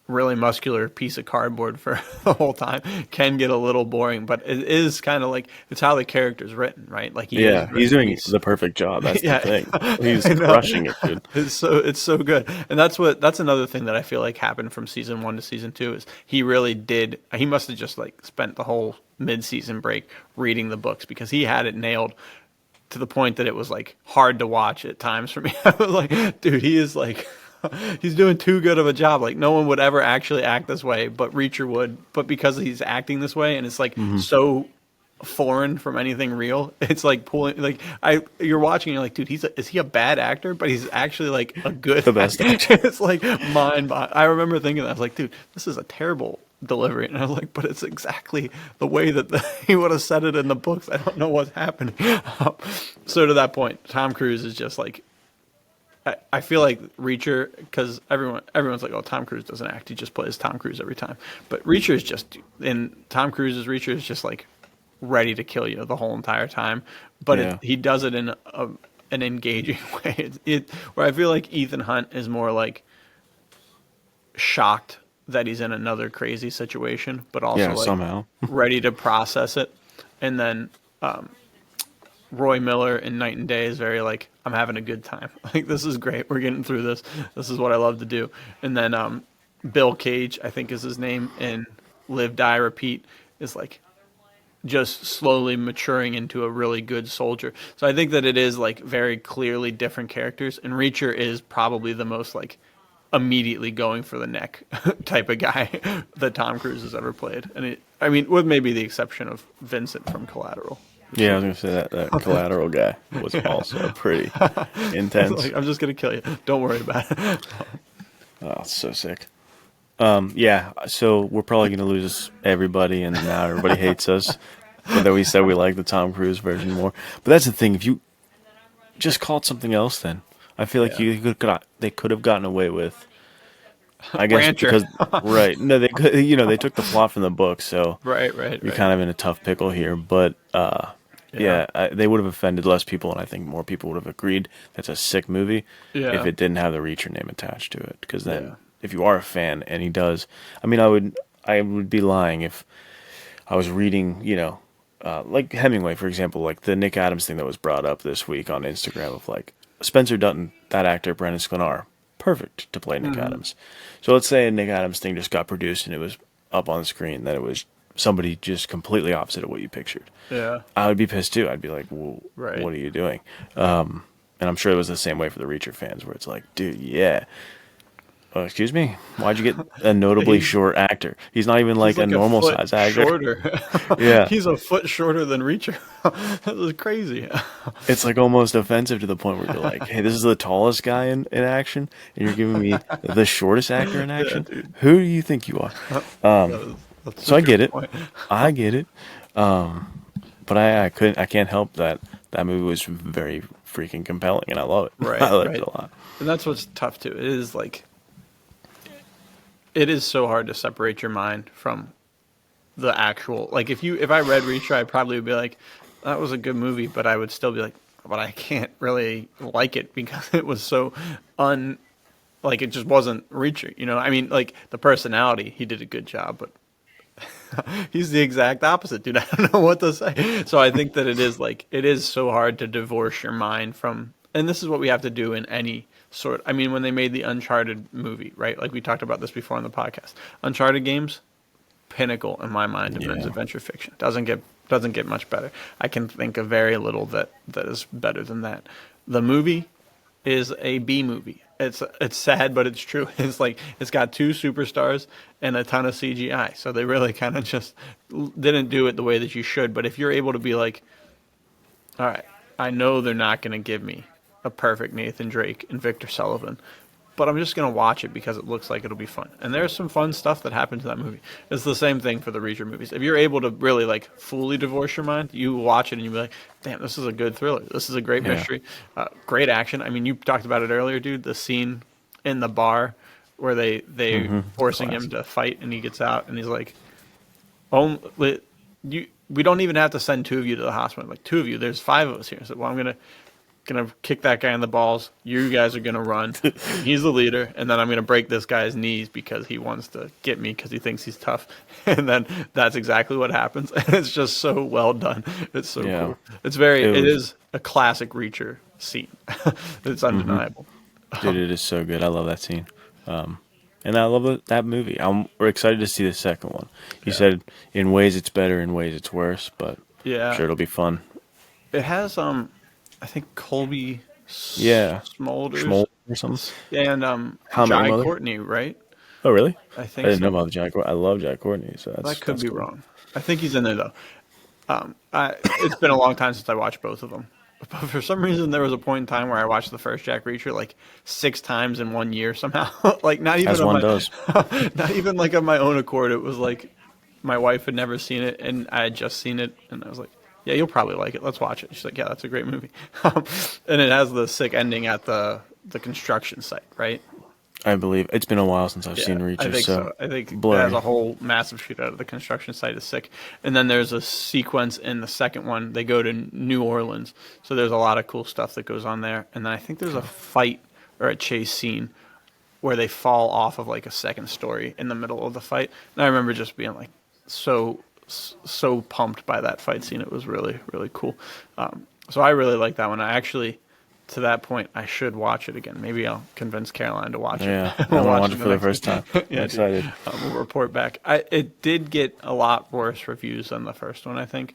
really muscular piece of cardboard for the whole time can get a little boring, but it is kind of like it's how the character's written, right? Like he is Yeah. He's written to be doing the perfect job. That's the yeah, thing. He's I know. crushing it, dude. It's so good, and that's another thing that I feel like happened from season 1 to season 2 is he really did. He must have just like spent the whole mid-season break reading the books because he had it nailed to the point that it was like hard to watch at times for me. I was like, dude, he is like. He's doing too good of a job. Like no one would ever actually act this way, but Reacher would. But because he's acting this way, and it's like Hmm. so foreign from anything real. It's like pulling like you're watching, you're like, dude, is he a bad actor? But he's actually like a good The best actor. actor. It's like I remember thinking that. I was like, dude, this is a terrible delivery. And I was like, but it's exactly the way that he would have said it in the books. I don't know what's happening. So to that point, Tom Cruise is just like I feel like Reacher, because everyone's like, oh, Tom Cruise doesn't act; he just plays Tom Cruise every time. But Reacher is just, and Tom Cruise's Reacher is just like ready to kill you the whole entire time. But Yeah. he does it in an engaging way. Where I feel like Ethan Hunt is more like shocked that he's in another crazy situation, but also Yeah. like Somehow. ready to process it. And then Roy Miller in Night and Day is very like, I'm having a good time. Like this is great. We're getting through this. This is what I love to do. And then Bill Cage, I think is his name, in Live Die Repeat, is like just slowly maturing into a really good soldier. So I think that it is like very clearly different characters, and Reacher is probably the most like immediately going for the neck type of guy that Tom Cruise has ever played. And I mean, with maybe the exception of Vincent from Collateral. Yeah, I was gonna say that collateral guy was also pretty intense. Like, I'm just gonna kill you. Don't worry about it. Oh, it's so sick. Yeah, so we're probably gonna lose everybody, and now everybody hates us. But then we said we like the Tom Cruise version more. But that's the thing. If you just call it something else, then I feel like Yeah. they could have gotten away with. I guess Rancher. because right, no, they could. They took the plot from the book, so Right, right, you're right. kind of in a tough pickle here. But Yeah. yeah, they would have offended less people, and I think more people would have agreed that's a sick movie if Yeah. it didn't have the Reacher name attached to it. Because Yeah. then, if you are a fan, and he does, I mean, I would be lying if I was reading, like Hemingway, for example, like the Nick Adams thing that was brought up this week on Instagram of like Spencer Dutton, that actor, Brendan Sklenar, perfect to play Nick Adams. So let's say a Nick Adams thing just got produced and it was up on the screen that it was somebody just completely opposite of what you pictured. Yeah. I would be pissed too. I'd be like, well, Right. what are you doing? And I'm sure it was the same way for the Reacher fans, where it's like, dude, yeah. Excuse me? Why'd you get a notably He's short actor? He's not even he's like a like a normal foot size actor. shorter. Yeah. He's a foot shorter than Reacher. That was crazy. It's like almost offensive to the point where you're like, hey, this is the tallest guy in action, and you're giving me the shortest actor in Yeah, action? dude. Who do you think you are? That's So a I good get it. point. I get it. But I can't help that movie was very freaking compelling, and I love it. Right, I liked it right. a lot. And that's what's tough too. It is like it is so hard to separate your mind from the actual like if I read Reacher, I probably would be like, that was a good movie, but I would still be like, but I can't really like it because it was so un like it just wasn't Reacher, you know? I mean, like the personality, he did a good job, but he's the exact opposite, dude. I don't know what to say. So I think that it is so hard to divorce your mind from, and this is what we have to do in any sort. I mean, when they made the Uncharted movie, right? Like we talked about this before on the podcast. Uncharted games, pinnacle in my mind of men's Yeah. adventure fiction. Doesn't get much better. I can think of very little that is better than that. The movie is a B movie. It's sad, but it's true. It's like it's got two superstars and a ton of CGI. So they really kind of just didn't do it the way that you should. But if you're able to be like, all right, I know they're not going to give me a perfect Nathan Drake and Victor Sullivan, but I'm just going to watch it because it looks like it'll be fun. And there's some fun stuff that happens in that movie. It's the same thing for the Reacher movies. If you're able to really like fully divorce your mind, you watch it and you be like, damn, this is a good thriller. This is a great Yeah. mystery. Great action. I mean, you talked about it earlier, dude. The scene in the bar where they forcing him to fight and he gets out and he's like, oh, we don't even have to send two of you to the hospital. Like two of you, there's five of us here. So, well, I'm gonna kick that guy in the balls. You guys are gonna run. He's the leader, and then I'm gonna break this guy's knees because he wants to get me because he thinks he's tough. And then that's exactly what happens. And it's just so well done. It's so Yeah. cool. It was- is a classic Reacher scene. It's undeniable. Dude, it is so good. I love that scene. And I love that movie. We're excited to see the second one. You said in ways it's better, in ways it's worse, but I'm Yeah, sure it'll be fun. it has I think Colby Yeah. Smulders Schmoll or something. and How I Met Your Jai Mother? Courtney, right? Oh, really? I I think didn't so. know about the Jack. I love Jack Courtney, so That could that's be cool. wrong. I think he's in there though. It's been a long time since I watched both of them. But for some reason, there was a point in time where I watched the first Jack Reacher like 6 times in 1 year somehow. Like not even As on one my, does. not even like on my own accord. It was like my wife had never seen it, and I had just seen it, and I was like, "Yeah, you'll probably like it. Let's watch it." She's like, "Yeah, that's a great movie," and it has the sick ending at the construction site, right? I believe it's been a while since I've seen Yeah, I Reacher, think so so. I think it blurry. has a whole massive shootout of the construction site is sick. And then there's a sequence in the second one. They go to New Orleans. So there's a lot of cool stuff that goes on there. And then I think there's a fight or a chase scene where they fall off of like a second story in the middle of the fight. And I remember just being like so pumped by that fight scene. It was really, really cool. So I really like that one. I actually, to that point, I should watch it again. Maybe I'll convince Caroline to watch it. Yeah, I We'll want to watch it it the for the next first time. I'm yeah, dude. excited. We'll report back. It did get a lot worse reviews than the first one, I think.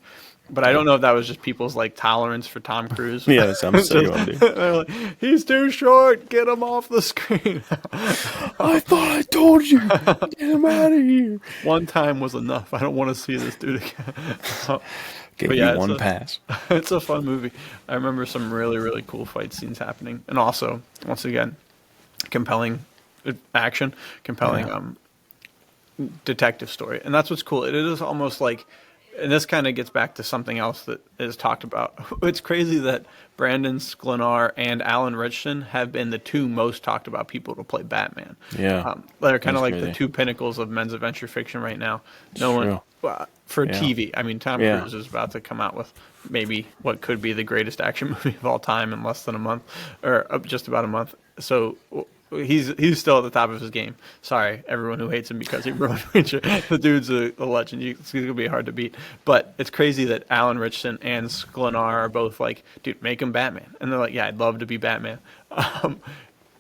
But I don't know if that was just people's like tolerance for Tom Cruise. Yeah, I'm so you want to do. They're like, he's too short. Get him off the screen. I thought I told you. Get him out of here. One time was enough. I don't want to see this dude again. Give But you yeah, one pass. it's a fun movie. I remember some really, really cool fight scenes happening. And also, once again, compelling action, compelling detective story. And that's what's cool. It is almost like, and this kind of gets back to something else that is talked about. It's crazy that Brandon Sklenar and Alan Ritchson have been the two most talked about people to play Batman. Yeah, They're kind of that's like the crazy. two pinnacles of men's adventure fiction right now. No one true. for Yeah. TV. I mean, Tom Yeah. Cruise is about to come out with maybe what could be the greatest action movie of all time in less than a month, or just about a month. So he's still at the top of his game. Sorry, everyone who hates him because he ruined Reacher. The dude's a legend. He's gonna be hard to beat. But it's crazy that Alan Ritchson and Sklenar are both like, dude, make him Batman, and they're like, yeah, I'd love to be Batman.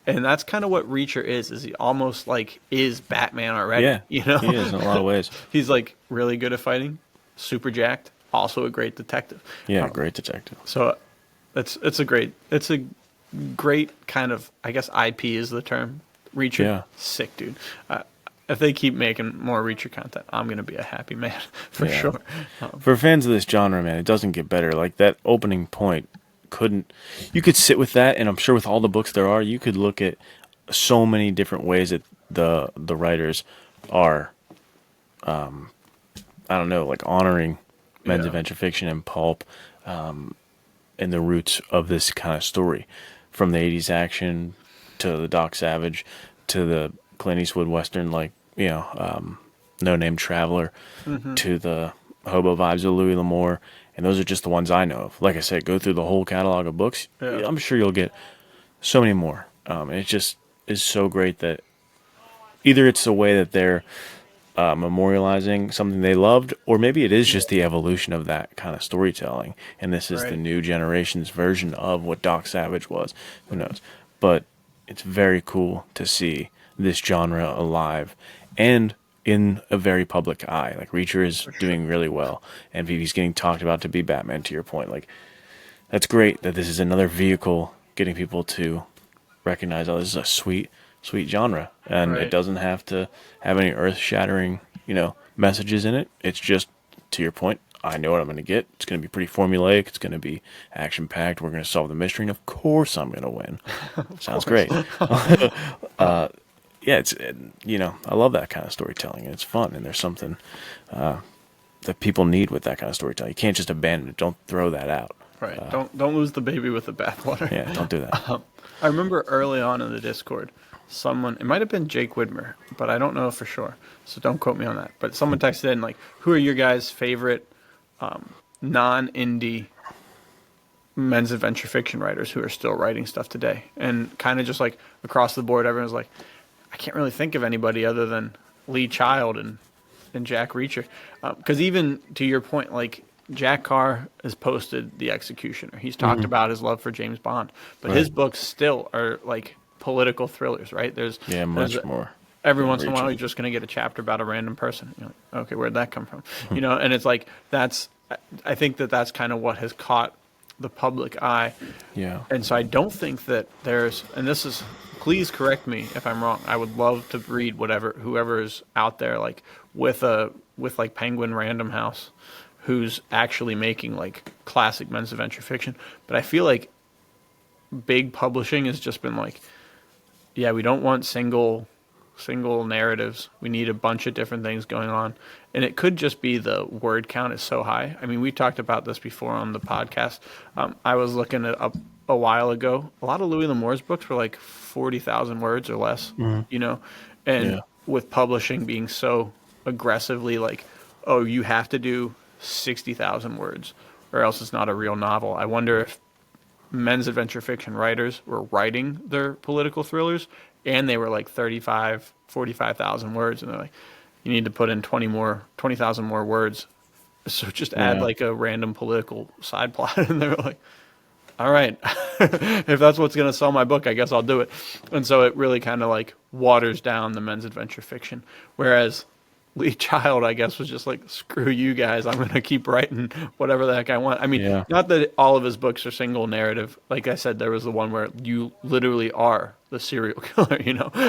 And that's kind of what Reacher is he almost like is Batman already, Yeah, you know? he is in a lot of ways. He's like really good at fighting, super jacked, also a great detective. Yeah, great detective. So it's a great kind of, I guess IP is the term. Reacher, Yeah, sick dude. If they keep making more Reacher content, I'm gonna be a happy man for yeah. sure. For fans of this genre, man, it doesn't get better. Like that opening point couldn't. You could sit with that, and I'm sure with all the books there are, you could look at so many different ways that the writers are. I don't know, like honoring men's Yeah, adventure fiction and pulp, and the roots of this kind of story, from the '80s action to the Doc Savage to the Clint Eastwood western, like No Name Traveler, to the hobo vibes of Louis L'Amour, and those are just the ones I know of. Like I said, go through the whole catalog of books. yeah, I'm sure you'll get so many more. And it just is so great that either it's the way that they're memorializing something they loved, or maybe it is just the evolution of that kind of storytelling, and this is the right. new generation's version of what Doc Savage was. Who knows? But it's very cool to see this genre alive and in a very public eye. Like Reacher is For sure. doing really well, and he's getting talked about to be Batman. To your point, like that's great that this is another vehicle getting people to recognize, oh, this is a sweet genre, and it Right. doesn't have to have any earth-shattering, messages in it. It's just, to your point, I know what I'm going to get. It's going to be pretty formulaic. It's going to be action-packed. We're going to solve the mystery, and of course I'm going to win. Of Sounds course. great. Yeah, I love that kind of storytelling, and it's fun, and there's something that people need with that kind of storytelling. You can't just abandon it. Don't throw that out. Right. Don't lose the baby with the bathwater. Yeah, don't do that. I remember early on in the Discord, someone, it might have been Jake Widmer, but I don't know for sure. So don't quote me on that. But someone texted in, like, who are your guys' favorite non-indie men's adventure fiction writers who are still writing stuff today? And kind of just like across the board, everyone's like, I can't really think of anybody other than Lee Child and Jack Reacher. Because even to your point, like, Jack Carr has posted The Executioner. He's talked about his love for James Bond, but his Right. books still are like political thrillers, right? Yeah, There's much more every than once in a while Reacher. you're just going to get a chapter about a random person. You're like, okay, where'd that come from? And it's like I think that's kind of what has caught the public eye, Yeah. and so I don't think that there's, and this is, please correct me if I'm wrong. I would love to read whoever is out there, like with like Penguin Random House, who's actually making like classic men's adventure fiction. But I feel like big publishing has just been like, yeah, we don't want single narratives. We need a bunch of different things going on. And it could just be the word count is so high. I mean, we talked about this before on the podcast. I was looking it up a while ago. A lot of Louis L'Amour's books were like 40,000 words or less, and Yeah. with publishing being so aggressively like, oh, you have to do 60,000 words or else it's not a real novel. I wonder if men's adventure fiction writers were writing their political thrillers and they were like 35, 45,000 words, and they're like, you need to put in 20,000 more words, so just add Yeah. like a random political side plot. And they're like, all right, if that's what's going to sell my book, I guess I'll do it. And so it really kind of like waters down the men's adventure fiction, whereas Lee Child, I guess, was just like, screw you guys. I'm going to keep writing whatever the heck I want. I mean, Yeah. not that all of his books are single narrative. Like I said, there was the one where you literally are the serial killer,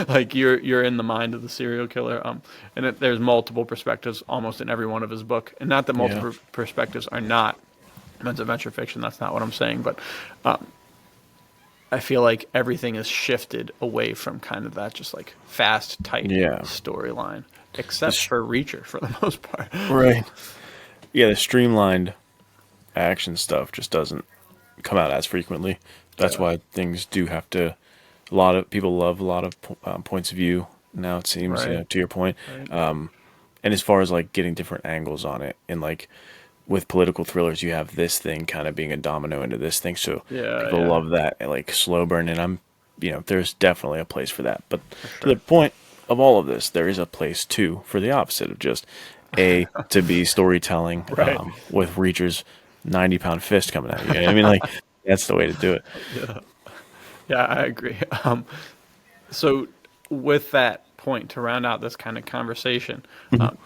like you're in the mind of the serial killer. And there's multiple perspectives almost in every one of his book. And not that Yeah. multiple perspectives are not men's adventure fiction. That's not what I'm saying. But I feel like everything is shifted away from kind of that just like fast, tight Yeah. storyline, except This- for Reacher for the most part. Right. Yeah, the streamlined action stuff just doesn't come out as frequently. That's Yeah. why things do have to. A lot of people love a lot of points of view now. It seems, Right. to your point. Right. And as far as like getting different angles on it, and like with political thrillers, you have this thing kind of being a domino into this thing. So Yeah, people yeah. love that, and like slow burn. And there's definitely a place for that. But to the point of all of this, there is a place too for the opposite of just to be storytelling, Right. with Reacher's 90-pound fist coming at you. You know what I mean, like that's the way to do it. Yeah, I agree. So, with that point, to round out this kind of conversation, Mhm. um,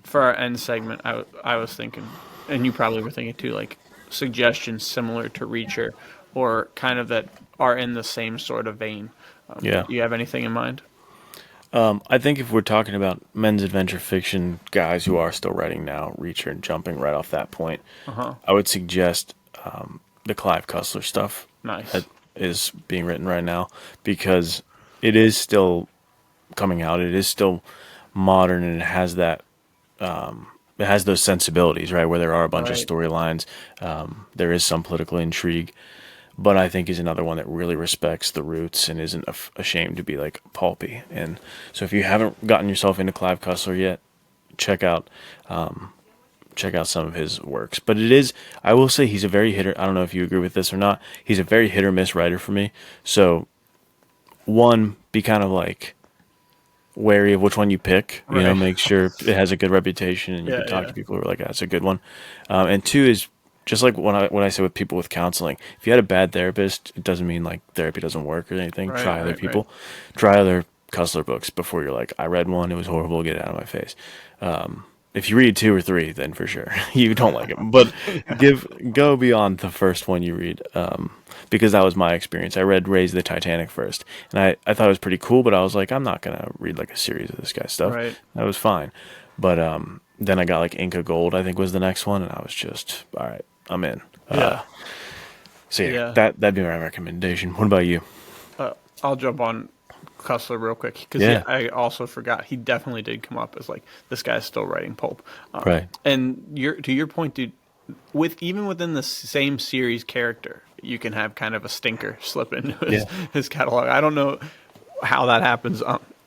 for our end segment, I was thinking, and you probably were thinking too, like suggestions similar to Reacher, or kind of that are in the same sort of vein. Yeah. You have anything in mind? I think if we're talking about men's adventure fiction guys who are still writing now, Reacher and jumping right off that point, Uh huh. I would suggest the Clive Cussler stuff that Nice. is being written right now because it is still coming out. It is still modern and it has those sensibilities, right? Where there are a bunch of Right. storylines. There is some political intrigue, but I think he's another one that really respects the roots and isn't ashamed to be like pulpy. And so if you haven't gotten yourself into Clive Cussler yet, check out some of his works. But it is, I will say, he's a very hitter. I don't know if you agree with this or not. He's a very hit or miss writer for me. So one, be kind of like wary of which one you pick. You know, Right. make sure it has a good reputation and you Yeah. can talk Yeah. to people who are like, that's a good one. And two is just like when I say with people with counseling, if you had a bad therapist, it doesn't mean like therapy doesn't work or anything. Right. Try other Right. Right. people, try other Cussler books before you're like, I read one, it was horrible, get it out of my face. If you read two or three, then for sure you don't like it. But Yeah. go beyond the first one you read, because that was my experience. I read Raise the Titanic first, and I thought it was pretty cool. But I was like, I'm not gonna read like a series of this guy's stuff. Right. That was fine. But then I got like Inca Gold, I think was the next one, and I was just all right. I'm in. Yeah. So yeah, Yeah. that'd be my recommendation. What about you? Uh, I'll jump on Cussler real quick because yeah, Yeah, I also forgot he definitely did come up as like this guy's still writing pulp. right. And to your point, dude, with even within the same series character, you can have kind of a stinker slip into Yeah. his catalog. I don't know how that happens,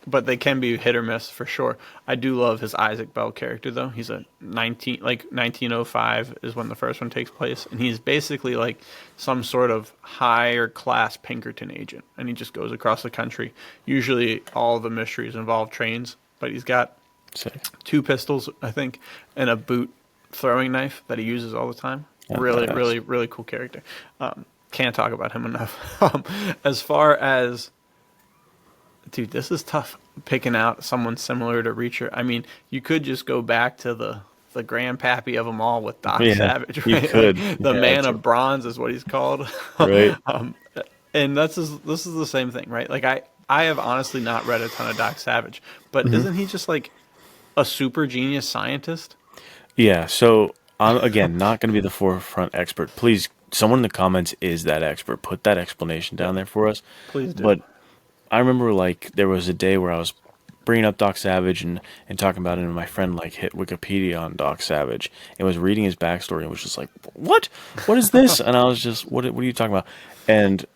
but they can be hit or miss for sure. I do love his Isaac Bell character though. He's a 1905 is when the first one takes place, and he's basically like some sort of higher class Pinkerton agent, and he just goes across the country. Usually, all the mysteries involve trains, but he's got Sick. two pistols, I think, and a boot throwing knife that he uses all the time. That's Really, badass. really, really cool character. Can't talk about him enough. As far as, dude, this is tough picking out someone similar to Reacher. I mean, you could just go back to the grandpappy of them all with Doc Yeah, Savage, you right? Like could. the Yeah, man true. of bronze is what he's called. Right. um, and this is the same thing, right? Like I have honestly not read a ton of Doc Savage, but Hmm. isn't he just like a super genius scientist? Yeah, so I'm again not going to be the forefront expert. Please, someone in the comments is that expert. Put that explanation Yeah, down there for us. please do. But I remember like there was a day where I was bringing up Doc Savage and talking about it, and my friend like hit Wikipedia on Doc Savage and was reading his backstory and was just like, "What? What is this?" And I was just, What are you talking about?" And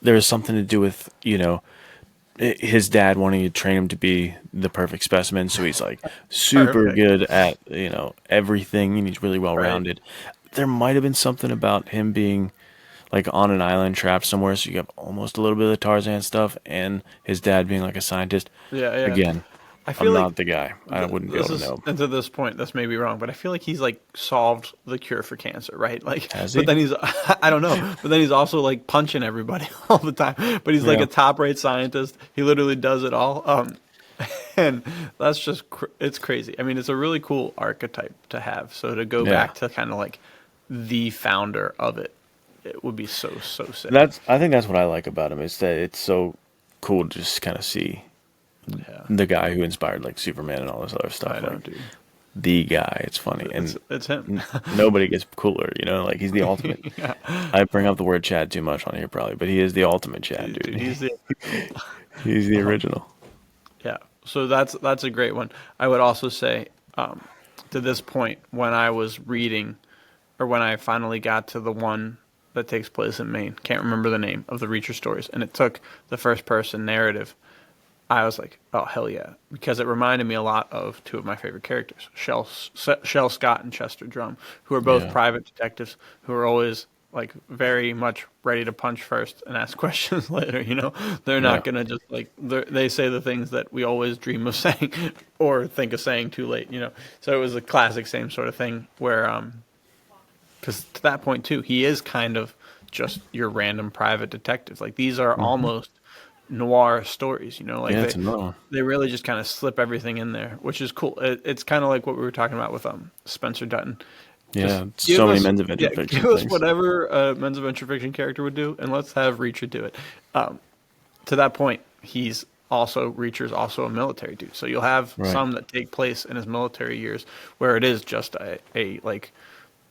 there was something to do with his dad wanting to train him to be the perfect specimen, so he's like super Perfect. good at everything, and he's really well Right. rounded. There might have been something about him being like on an island trapped somewhere, so you have almost a little bit of the Tarzan stuff, and his dad being like a scientist. Yeah, yeah. Again, I I'm feel like not the guy. I wouldn't be this able to is, know. and to this point, this may be wrong, but I feel like he's like solved the cure for cancer, right? Like, Has but he? then he's, I don't know, but then he's also like punching everybody all the time. But he's like Yeah, a top rate scientist. He literally does it all. And that's just, it's crazy. I mean, it's a really cool archetype to have. So to go yeah. back to kind of like the founder of it, it would be so, so sick. I think that's what I like about him is that it's so cool to just kind of see Yeah, the guy who inspired like Superman and all this other I stuff. know, Like dude. the guy. It's funny, and It's him. nobody gets cooler. Like he's the ultimate. Yeah, I bring up the word Chad too much on here probably, but he is the ultimate Chad, dude, dude. he's the original. He's the original. Yeah, so that's a great one. I would also say, to this point, when I was reading, or when I finally got to the one that takes place in Maine, can't remember the name of the Reacher stories, and it took the first person narrative. I was like, oh hell yeah, because it reminded me a lot of two of my favorite characters, Shell Scott and Chester Drum, who are both Yeah, private detectives who are always like very much ready to punch first and ask questions later. They're yeah. not gonna just like they say the things that we always dream of saying or think of saying too late. So it was a classic same sort of thing where because to that point too, he is kind of just your random private detective. Like these are Hmm. almost noir stories. You know, like Yeah, it's another one. they really just kind of slip everything in there, which is cool. It's kind of like what we were talking about with Spencer Dutton. Just Yeah, give so many us, men's adventure yeah, fiction give us things. whatever a men's adventure fiction character would do, and let's have Reacher do it. To that point, Reacher's also a military dude. So you'll have Right. some that take place in his military years where it is just a like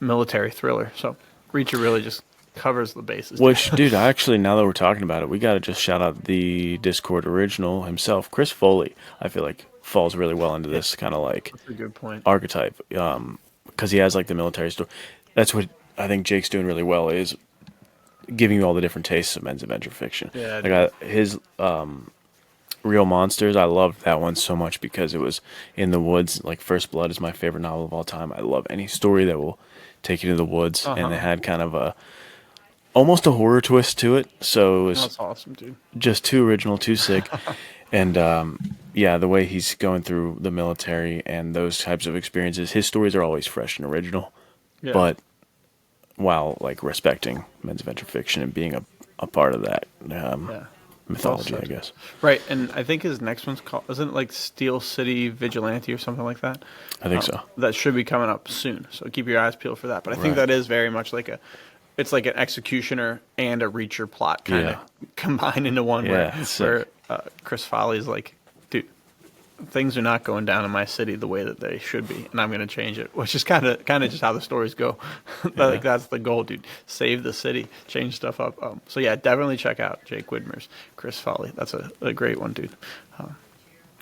military thriller. So Reacher really just covers the bases, dude. Which, dude, I actually, now that we're talking about it, we got to just shout out the Discord original himself, Chris Foley. I feel like falls really well into Yeah, this kind of like that's a good point. archetype, because he has like the military story. That's what I think Jake's doing really well, is giving you all the different tastes of men's adventure fiction. Yeah, Like dude. his Real Monsters, I loved that one so much because it was in the woods. Like First Blood is my favorite novel of all time. I love any story that will take you to the woods, Uh and it huh. had kind of a almost a horror twist to it. So it was That's awesome, dude. just too original, too sick. And yeah, the way he's going through the military and those types of experiences, his stories are always fresh and original, Yeah, but while like respecting men's adventure fiction and being a part of that yeah. Well mythology, I said. guess. Right, and I think his next one's called, isn't it like Steel City Vigilante or something like that? I think so. That should be coming up soon, so keep your eyes peeled for that. But I think Right. that is very much like it's like an executioner and a Reacher plot kind of Yeah. combined into one, Yeah, it's where sick. Chris Foley's like, dude, things are not going down in my city the way that they should be, and I'm going to change it. Which is kind of just how the stories go. Yeah. Like that's the goal, dude. Save the city, change stuff up. So yeah, definitely check out Jake Widmer's Chris Foley. That's a great one, dude. And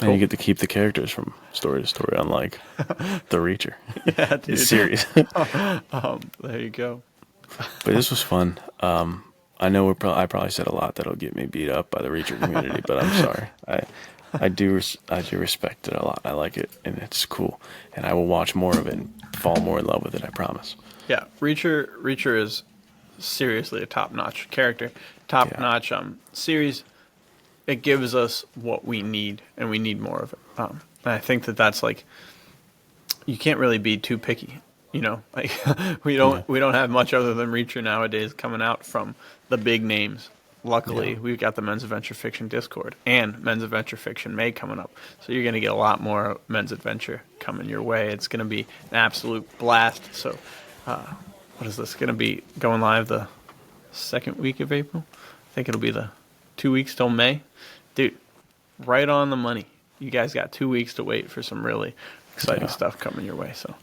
you Cool. get to keep the characters from story to story, unlike the Reacher. Yeah, It's dude. serious. There you go. But this was fun. I know I probably said a lot that'll get me beat up by the Reacher community, but I'm sorry. I do respect it a lot. I like it, and it's cool. And I will watch more of it and fall more in love with it. I promise. Yeah, Reacher is seriously a top-notch character, Yeah, top-notch series. It gives us what we need, and we need more of it. And I think that that's like you can't really be too picky. You know, like yeah, we don't have much other than Reacher nowadays coming out from the big names. yeah. Luckily, we've got the Men's Adventure Fiction Discord and Men's Adventure Fiction May coming up. So you're going to get a lot more Men's Adventure coming your way. It's going to be an absolute blast. So, what is this going to be going live the second week of April? I think it'll be the 2 weeks till May. Dude, right on the money. You guys got 2 weeks to wait for some really exciting Yeah. stuff coming your way. So,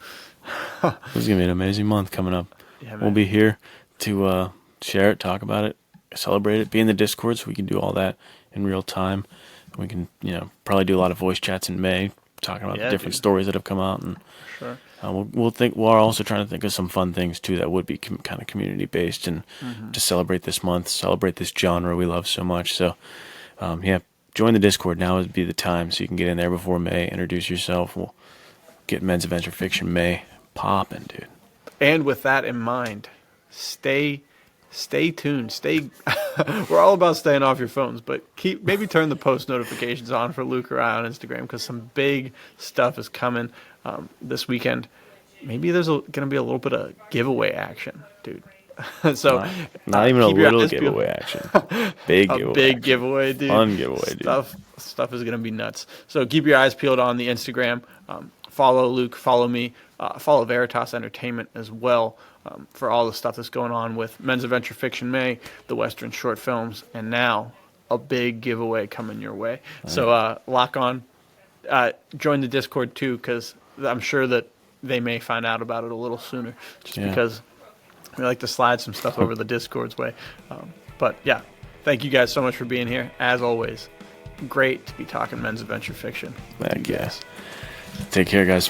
This is gonna be an amazing month coming up. yeah, We'll man. be here to share it, talk about it, celebrate it, be in the Discord so we can do all that in real time. We can, probably do a lot of voice chats in May, talking about the Yeah, different dude. stories that have come out, and Sure. we're also trying to think of some fun things too that would be kind of community based and to celebrate this month, celebrate this genre we love so much. So, yeah, join the Discord now would be the time so you can get in there before May, introduce yourself. We'll get Men's Adventure Fiction May popping, dude. And with that in mind, stay tuned. We're all about staying off your phones, but maybe turn the post notifications on for Luke or I on Instagram because some big stuff is coming this weekend. Maybe there's going to be a little bit of giveaway action, dude. So Not even a keep your little eyes peeled. giveaway action. Big A giveaway big action. giveaway, dude. Fun giveaway, dude. Stuff is gonna be nuts. So keep your eyes peeled on the Instagram. Follow Luke. Follow me. Follow Veritas Entertainment as well for all the stuff that's going on with Men's Adventure Fiction May, the Western short films, and now a big giveaway coming your way. So lock on. Join the Discord too, because I'm sure that they may find out about it a little sooner, just Yeah. because we like to slide some stuff over the Discord's way. But yeah, thank you guys so much for being here. As always, great to be talking men's adventure fiction with Heck you yeah. guys. Take care, guys.